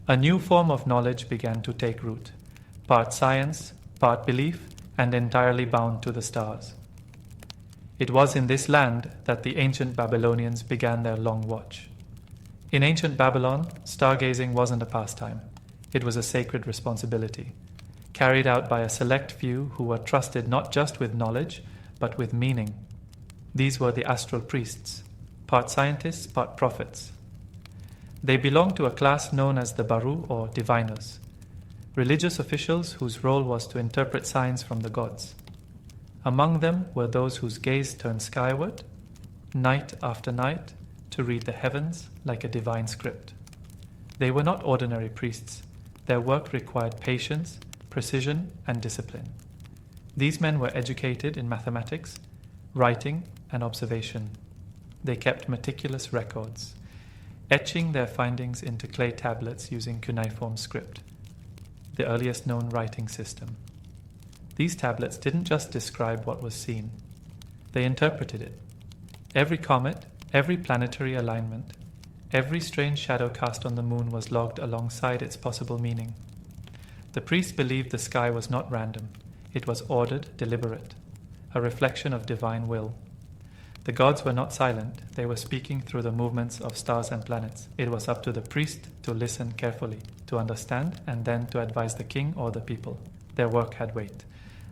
[SPEAKER 1] a new form of knowledge began to take root, part science, part belief, and entirely bound to the stars. It was in this land that the ancient Babylonians began their long watch. In ancient Babylon, stargazing wasn't a pastime. It was a sacred responsibility, carried out by a select few who were trusted not just with knowledge, but with meaning. These were the astral priests, part scientists, part prophets. They belonged to a class known as the Baru or diviners, religious officials whose role was to interpret signs from the gods. Among them were those whose gaze turned skyward, night after night, to read the heavens like a divine script. They were not ordinary priests. Their work required patience, precision, and discipline. These men were educated in mathematics, writing, and observation. They kept meticulous records, etching their findings into clay tablets using cuneiform script, the earliest known writing system. These tablets didn't just describe what was seen. They interpreted it. Every comet, every planetary alignment, every strange shadow cast on the moon was logged alongside its possible meaning. The priests believed the sky was not random. It was ordered, deliberate, a reflection of divine will. The gods were not silent, they were speaking through the movements of stars and planets. It was up to the priest to listen carefully, to understand, and then to advise the king or the people. Their work had weight.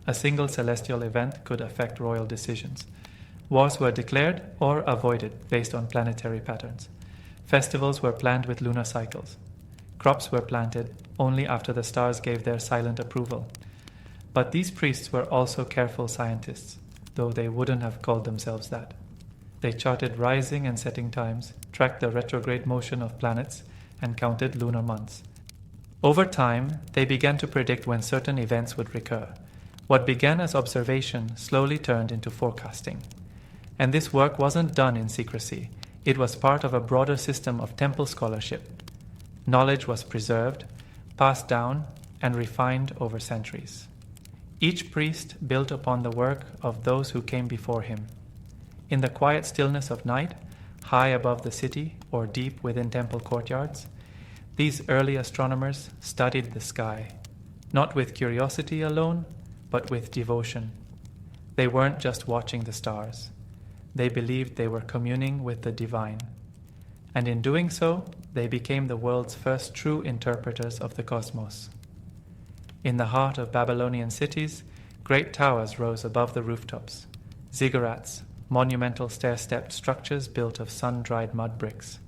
[SPEAKER 1] A single celestial event could affect royal decisions. Wars were declared or avoided based on planetary patterns. Festivals were planned with lunar cycles. Crops were planted only after the stars gave their silent approval. But these priests were also careful scientists, though they wouldn't have called themselves that. They charted rising and setting times, tracked the retrograde motion of planets, and counted lunar months. Over time, they began to predict when certain events would recur. What began as observation slowly turned into forecasting. And this work wasn't done in secrecy. It was part of a broader system of temple scholarship. Knowledge was preserved, passed down, and refined over centuries. Each priest built upon the work of those who came before him. In the quiet stillness of night, high above the city or deep within temple courtyards, these early astronomers studied the sky, not with curiosity alone, but with devotion. They weren't just watching the stars. They believed they were communing with the divine. And in doing so, they became the world's first true interpreters of the cosmos. In the heart of Babylonian cities, great towers rose above the rooftops. Ziggurats, monumental stair-stepped structures built of sun-dried mud bricks.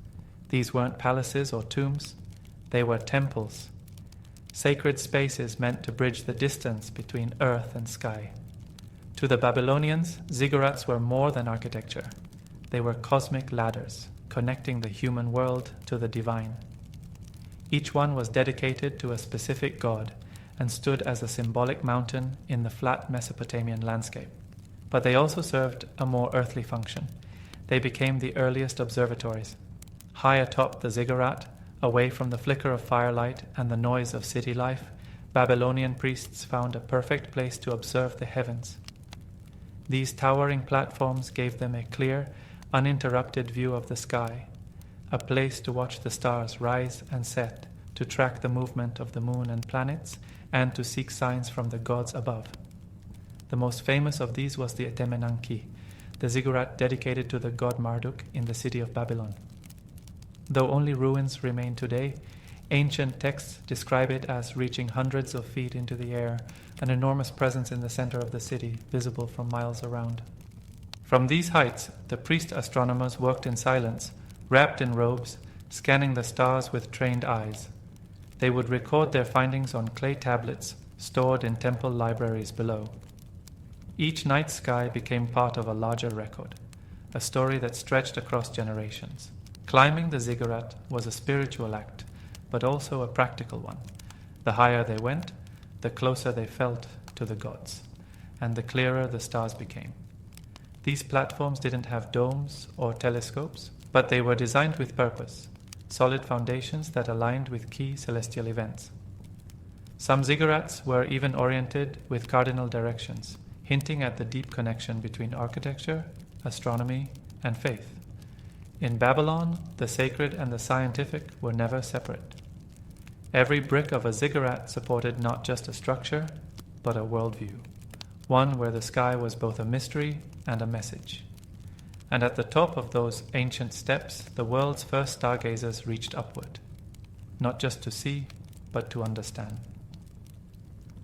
[SPEAKER 1] These weren't palaces or tombs. They were temples. Sacred spaces meant to bridge the distance between earth and sky. To the Babylonians, ziggurats were more than architecture. They were cosmic ladders, connecting the human world to the divine. Each one was dedicated to a specific god and stood as a symbolic mountain in the flat Mesopotamian landscape. But they also served a more earthly function. They became the earliest observatories. High atop the ziggurat, away from the flicker of firelight and the noise of city life, Babylonian priests found a perfect place to observe the heavens. These towering platforms gave them a clear, uninterrupted view of the sky, a place to watch the stars rise and set, to track the movement of the moon and planets, and to seek signs from the gods above. The most famous of these was the Etemenanki, the ziggurat dedicated to the god Marduk in the city of Babylon. Though only ruins remain today, ancient texts describe it as reaching hundreds of feet into the air, an enormous presence in the center of the city, visible from miles around. From these heights, the priest astronomers worked in silence, wrapped in robes, scanning the stars with trained eyes. They would record their findings on clay tablets stored in temple libraries below. Each night sky became part of a larger record, a story that stretched across generations. Climbing the ziggurat was a spiritual act, but also a practical one. The higher they went, the closer they felt to the gods, and the clearer the stars became. These platforms didn't have domes or telescopes, but they were designed with purpose, solid foundations that aligned with key celestial events. Some ziggurats were even oriented with cardinal directions, hinting at the deep connection between architecture, astronomy, and faith. In Babylon, the sacred and the scientific were never separate. Every brick of a ziggurat supported not just a structure, but a worldview, one where the sky was both a mystery and a message. And at the top of those ancient steps, the world's first stargazers reached upward, not just to see, but to understand.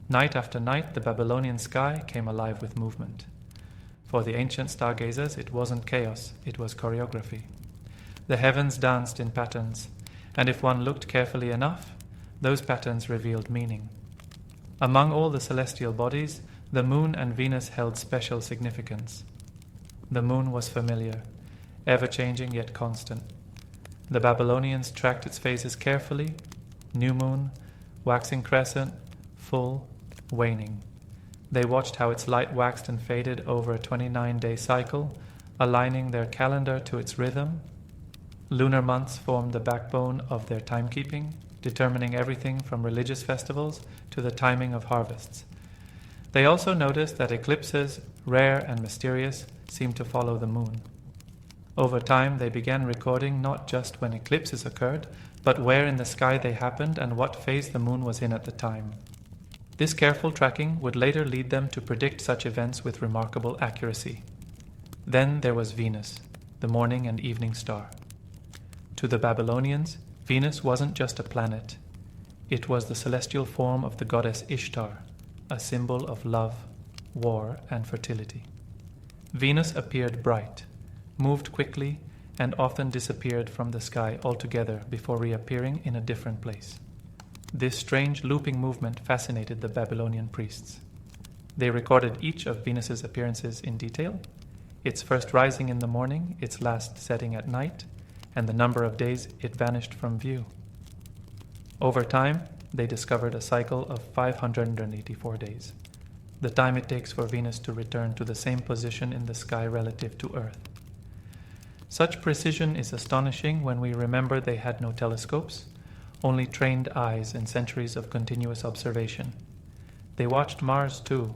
[SPEAKER 1] Night after night, the Babylonian sky came alive with movement. For the ancient stargazers, it wasn't chaos, it was choreography. The heavens danced in patterns, and if one looked carefully enough, those patterns revealed meaning. Among all the celestial bodies, the moon and Venus held special significance. The moon was familiar, ever-changing yet constant. The Babylonians tracked its phases carefully: new moon, waxing crescent, full, waning. They watched how its light waxed and faded over a 29-day cycle, aligning their calendar to its rhythm. Lunar months formed the backbone of their timekeeping, determining everything from religious festivals to the timing of harvests. They also noticed that eclipses, rare and mysterious, seemed to follow the moon. Over time, they began recording not just when eclipses occurred, but where in the sky they happened and what phase the moon was in at the time. This careful tracking would later lead them to predict such events with remarkable accuracy. Then there was Venus, the morning and evening star. To the Babylonians, Venus wasn't just a planet. It was the celestial form of the goddess Ishtar, a symbol of love, war, and fertility. Venus appeared bright, moved quickly, and often disappeared from the sky altogether before reappearing in a different place. This strange looping movement fascinated the Babylonian priests. They recorded each of Venus's appearances in detail, its first rising in the morning, its last setting at night, and the number of days it vanished from view. Over time, they discovered a cycle of 584 days, the time it takes for Venus to return to the same position in the sky relative to Earth. Such precision is astonishing when we remember they had no telescopes, only trained eyes and centuries of continuous observation. They watched Mars too,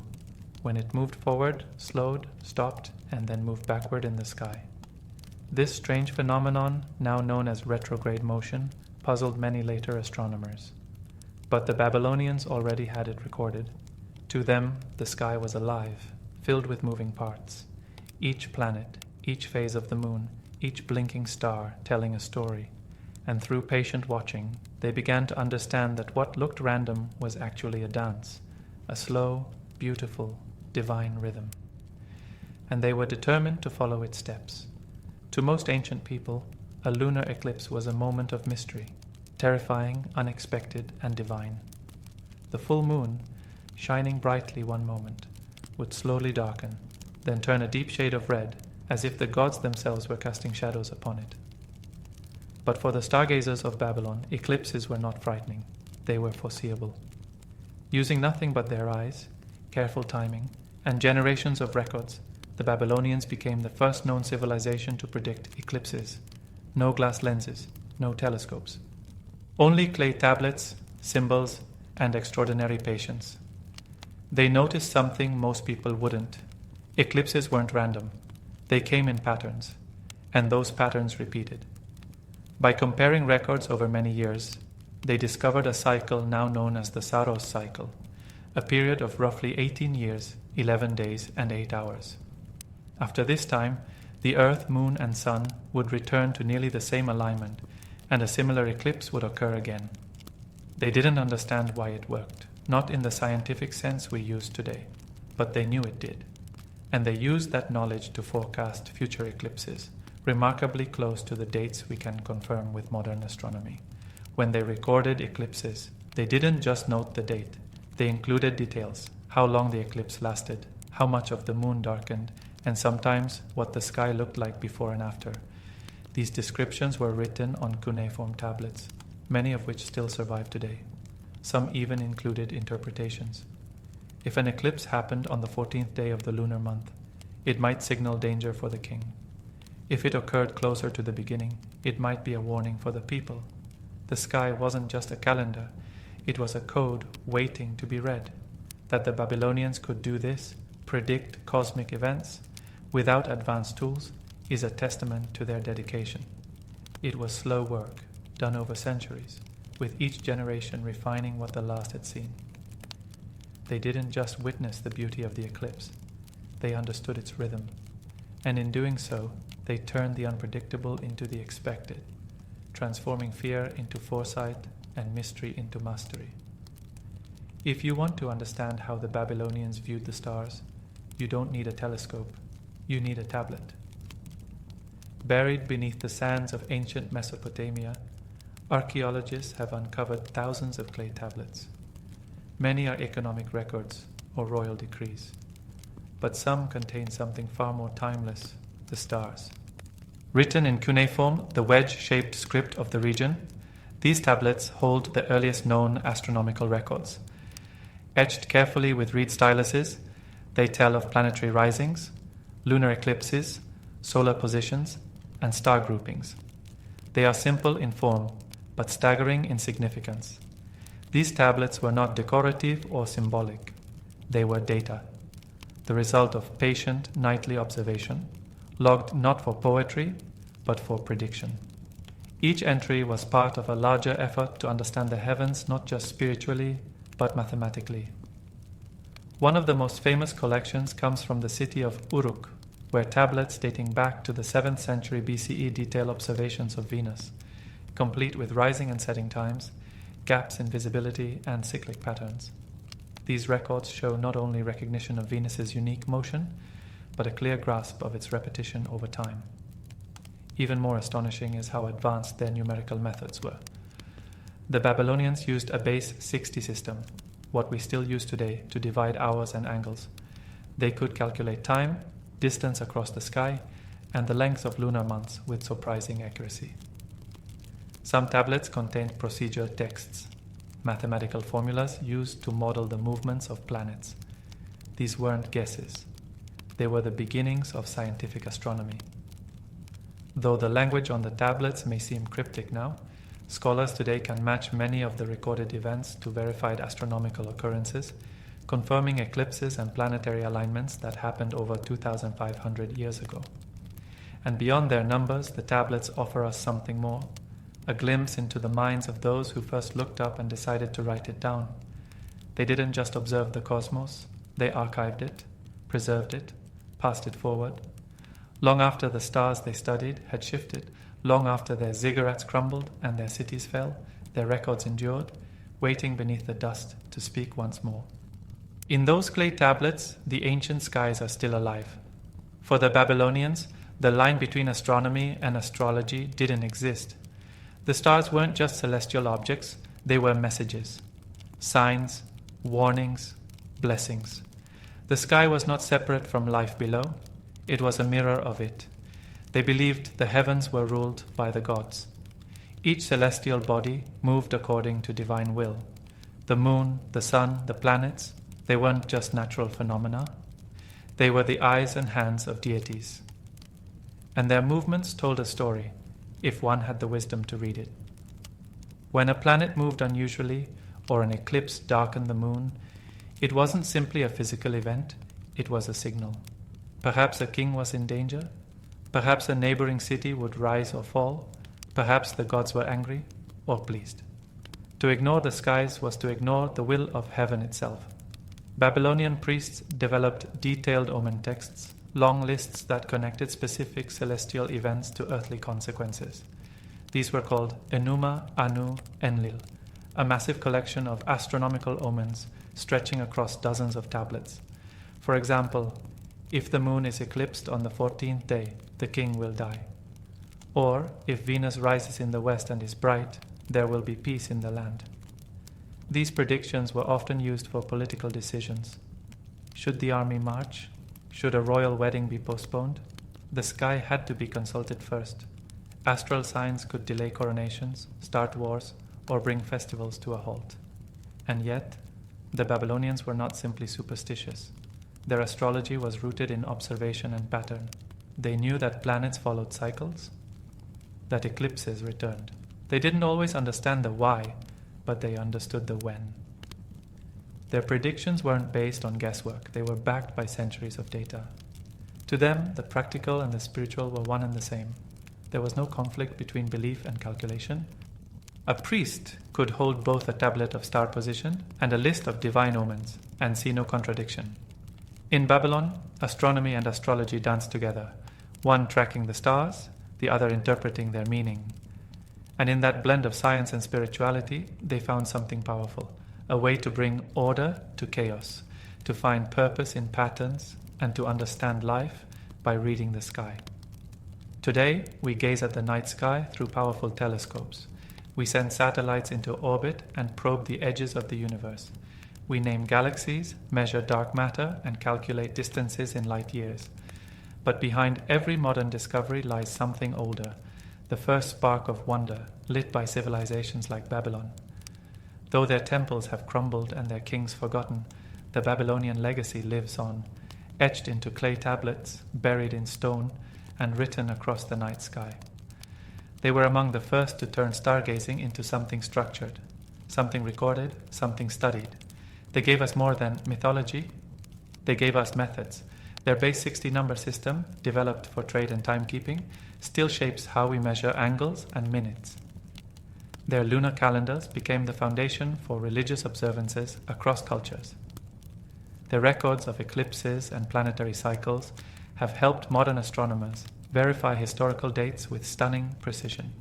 [SPEAKER 1] when it moved forward, slowed, stopped, and then moved backward in the sky. This strange phenomenon, now known as retrograde motion, puzzled many later astronomers. But the Babylonians already had it recorded. To them, the sky was alive, filled with moving parts. Each planet, each phase of the moon, each blinking star telling a story. And through patient watching, they began to understand that what looked random was actually a dance, a slow, beautiful, divine rhythm. And they were determined to follow its steps. To most ancient people, a lunar eclipse was a moment of mystery, terrifying, unexpected, and divine. The full moon, shining brightly one moment, would slowly darken, then turn a deep shade of red, as if the gods themselves were casting shadows upon it. But for the stargazers of Babylon, eclipses were not frightening, they were foreseeable. Using nothing but their eyes, careful timing, and generations of records, the Babylonians became the first known civilization to predict eclipses. No glass lenses, no telescopes. Only clay tablets, symbols, and extraordinary patience. They noticed something most people wouldn't. Eclipses weren't random. They came in patterns, and those patterns repeated. By comparing records over many years, they discovered a cycle now known as the Saros cycle, a period of roughly 18 years, 11 days, and 8 hours. After this time, the Earth, Moon, and Sun would return to nearly the same alignment, and a similar eclipse would occur again. They didn't understand why it worked, not in the scientific sense we use today, but they knew it did. And they used that knowledge to forecast future eclipses, remarkably close to the dates we can confirm with modern astronomy. When they recorded eclipses, they didn't just note the date. They included details, how long the eclipse lasted, how much of the moon darkened, and sometimes what the sky looked like before and after. These descriptions were written on cuneiform tablets, many of which still survive today. Some even included interpretations. If an eclipse happened on the 14th day of the lunar month, it might signal danger for the king. If it occurred closer to the beginning, it might be a warning for the people. The sky wasn't just a calendar, it was a code waiting to be read. That the Babylonians could do this, predict cosmic events, without advanced tools, is a testament to their dedication. It was slow work, done over centuries, with each generation refining what the last had seen. They didn't just witness the beauty of the eclipse, they understood its rhythm, and in doing so, they turned the unpredictable into the expected, transforming fear into foresight and mystery into mastery. If you want to understand how the Babylonians viewed the stars, you don't need a telescope, you need a tablet. Buried beneath the sands of ancient Mesopotamia, archaeologists have uncovered thousands of clay tablets. Many are economic records or royal decrees, but some contain something far more timeless, the stars. Written in cuneiform, the wedge-shaped script of the region, these tablets hold the earliest known astronomical records. Etched carefully with reed styluses, they tell of planetary risings, lunar eclipses, solar positions, and star groupings. They are simple in form, but staggering in significance. These tablets were not decorative or symbolic. They were data, the result of patient nightly observation, logged not for poetry, but for prediction. Each entry was part of a larger effort to understand the heavens not just spiritually, but mathematically. One of the most famous collections comes from the city of Uruk, where tablets dating back to the 7th century BCE detail observations of Venus, complete with rising and setting times, gaps in visibility, and cyclic patterns. These records show not only recognition of Venus's unique motion, but a clear grasp of its repetition over time. Even more astonishing is how advanced their numerical methods were. The Babylonians used a base 60 system, what we still use today, to divide hours and angles. They could calculate time, distance across the sky, and the length of lunar months with surprising accuracy. Some tablets contained procedure texts, mathematical formulas used to model the movements of planets. These weren't guesses. They were the beginnings of scientific astronomy. Though the language on the tablets may seem cryptic now, scholars today can match many of the recorded events to verified astronomical occurrences, confirming eclipses and planetary alignments that happened over 2,500 years ago. And beyond their numbers, the tablets offer us something more, a glimpse into the minds of those who first looked up and decided to write it down. They didn't just observe the cosmos, they archived it, preserved it, passed it forward. Long after the stars they studied had shifted, long after their ziggurats crumbled and their cities fell, their records endured, waiting beneath the dust to speak once more. In those clay tablets, the ancient skies are still alive. For the Babylonians, the line between astronomy and astrology didn't exist. The stars weren't just celestial objects, they were messages, signs, warnings, blessings. The sky was not separate from life below, it was a mirror of it. They believed the heavens were ruled by the gods. Each celestial body moved according to divine will. The moon, the sun, the planets, they weren't just natural phenomena. They were the eyes and hands of deities. And their movements told a story, if one had the wisdom to read it. When a planet moved unusually, or an eclipse darkened the moon, it wasn't simply a physical event, it was a signal. Perhaps a king was in danger, perhaps a neighboring city would rise or fall, perhaps the gods were angry or pleased. To ignore the skies was to ignore the will of heaven itself. Babylonian priests developed detailed omen texts, long lists that connected specific celestial events to earthly consequences. These were called Enuma, Anu, Enlil, a massive collection of astronomical omens stretching across dozens of tablets. For example, if the moon is eclipsed on the 14th day, the king will die. Or, if Venus rises in the west and is bright, there will be peace in the land. These predictions were often used for political decisions. Should the army march? Should a royal wedding be postponed? The sky had to be consulted first. Astral signs could delay coronations, start wars, or bring festivals to a halt. And yet, the Babylonians were not simply superstitious. Their astrology was rooted in observation and pattern. They knew that planets followed cycles, that eclipses returned. They didn't always understand the why, but they understood the when. Their predictions weren't based on guesswork, they were backed by centuries of data. To them, the practical and the spiritual were one and the same. There was no conflict between belief and calculation. A priest could hold both a tablet of star position and a list of divine omens and see no contradiction. In Babylon, astronomy and astrology danced together, one tracking the stars, the other interpreting their meaning. And in that blend of science and spirituality, they found something powerful, a way to bring order to chaos, to find purpose in patterns, and to understand life by reading the sky. Today, we gaze at the night sky through powerful telescopes. We send satellites into orbit and probe the edges of the universe. We name galaxies, measure dark matter, and calculate distances in light years. But behind every modern discovery lies something older, the first spark of wonder lit by civilizations like Babylon. Though their temples have crumbled and their kings forgotten, the Babylonian legacy lives on, etched into clay tablets, buried in stone, and written across the night sky. They were among the first to turn stargazing into something structured, something recorded, something studied. They gave us more than mythology. They gave us methods. Their base 60 number system, developed for trade and timekeeping, still shapes how we measure angles and minutes. Their lunar calendars became the foundation for religious observances across cultures. Their records of eclipses and planetary cycles have helped modern astronomers verify historical dates with stunning precision.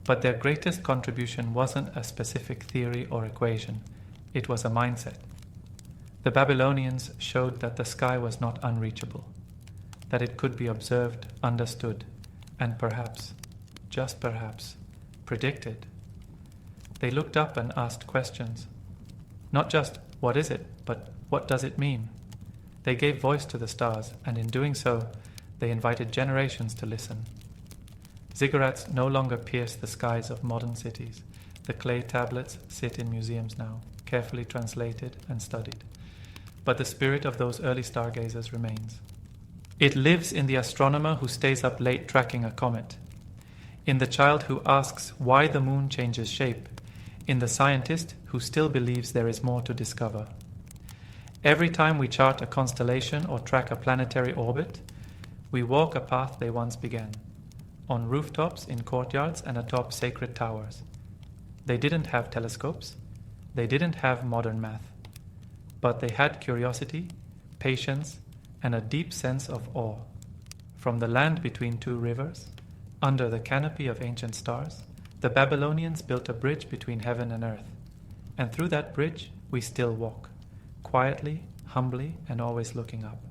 [SPEAKER 1] But their greatest contribution wasn't a specific theory or equation, it was a mindset. The Babylonians showed that the sky was not unreachable, that it could be observed, understood, and perhaps, just perhaps, predicted. They looked up and asked questions. Not just, what is it, but what does it mean? They gave voice to the stars, and in doing so, they invited generations to listen. Ziggurats no longer pierce the skies of modern cities. The clay tablets sit in museums now, carefully translated and studied. But the spirit of those early stargazers remains. It lives in the astronomer who stays up late tracking a comet, in the child who asks why the moon changes shape, in the scientist who still believes there is more to discover. Every time we chart a constellation or track a planetary orbit, we walk a path they once began, on rooftops, in courtyards, and atop sacred towers. They didn't have telescopes, they didn't have modern math, but they had curiosity, patience, and a deep sense of awe. From the land between two rivers, under the canopy of ancient stars, the Babylonians built a bridge between heaven and earth, and through that bridge we still walk, quietly, humbly, and always looking up.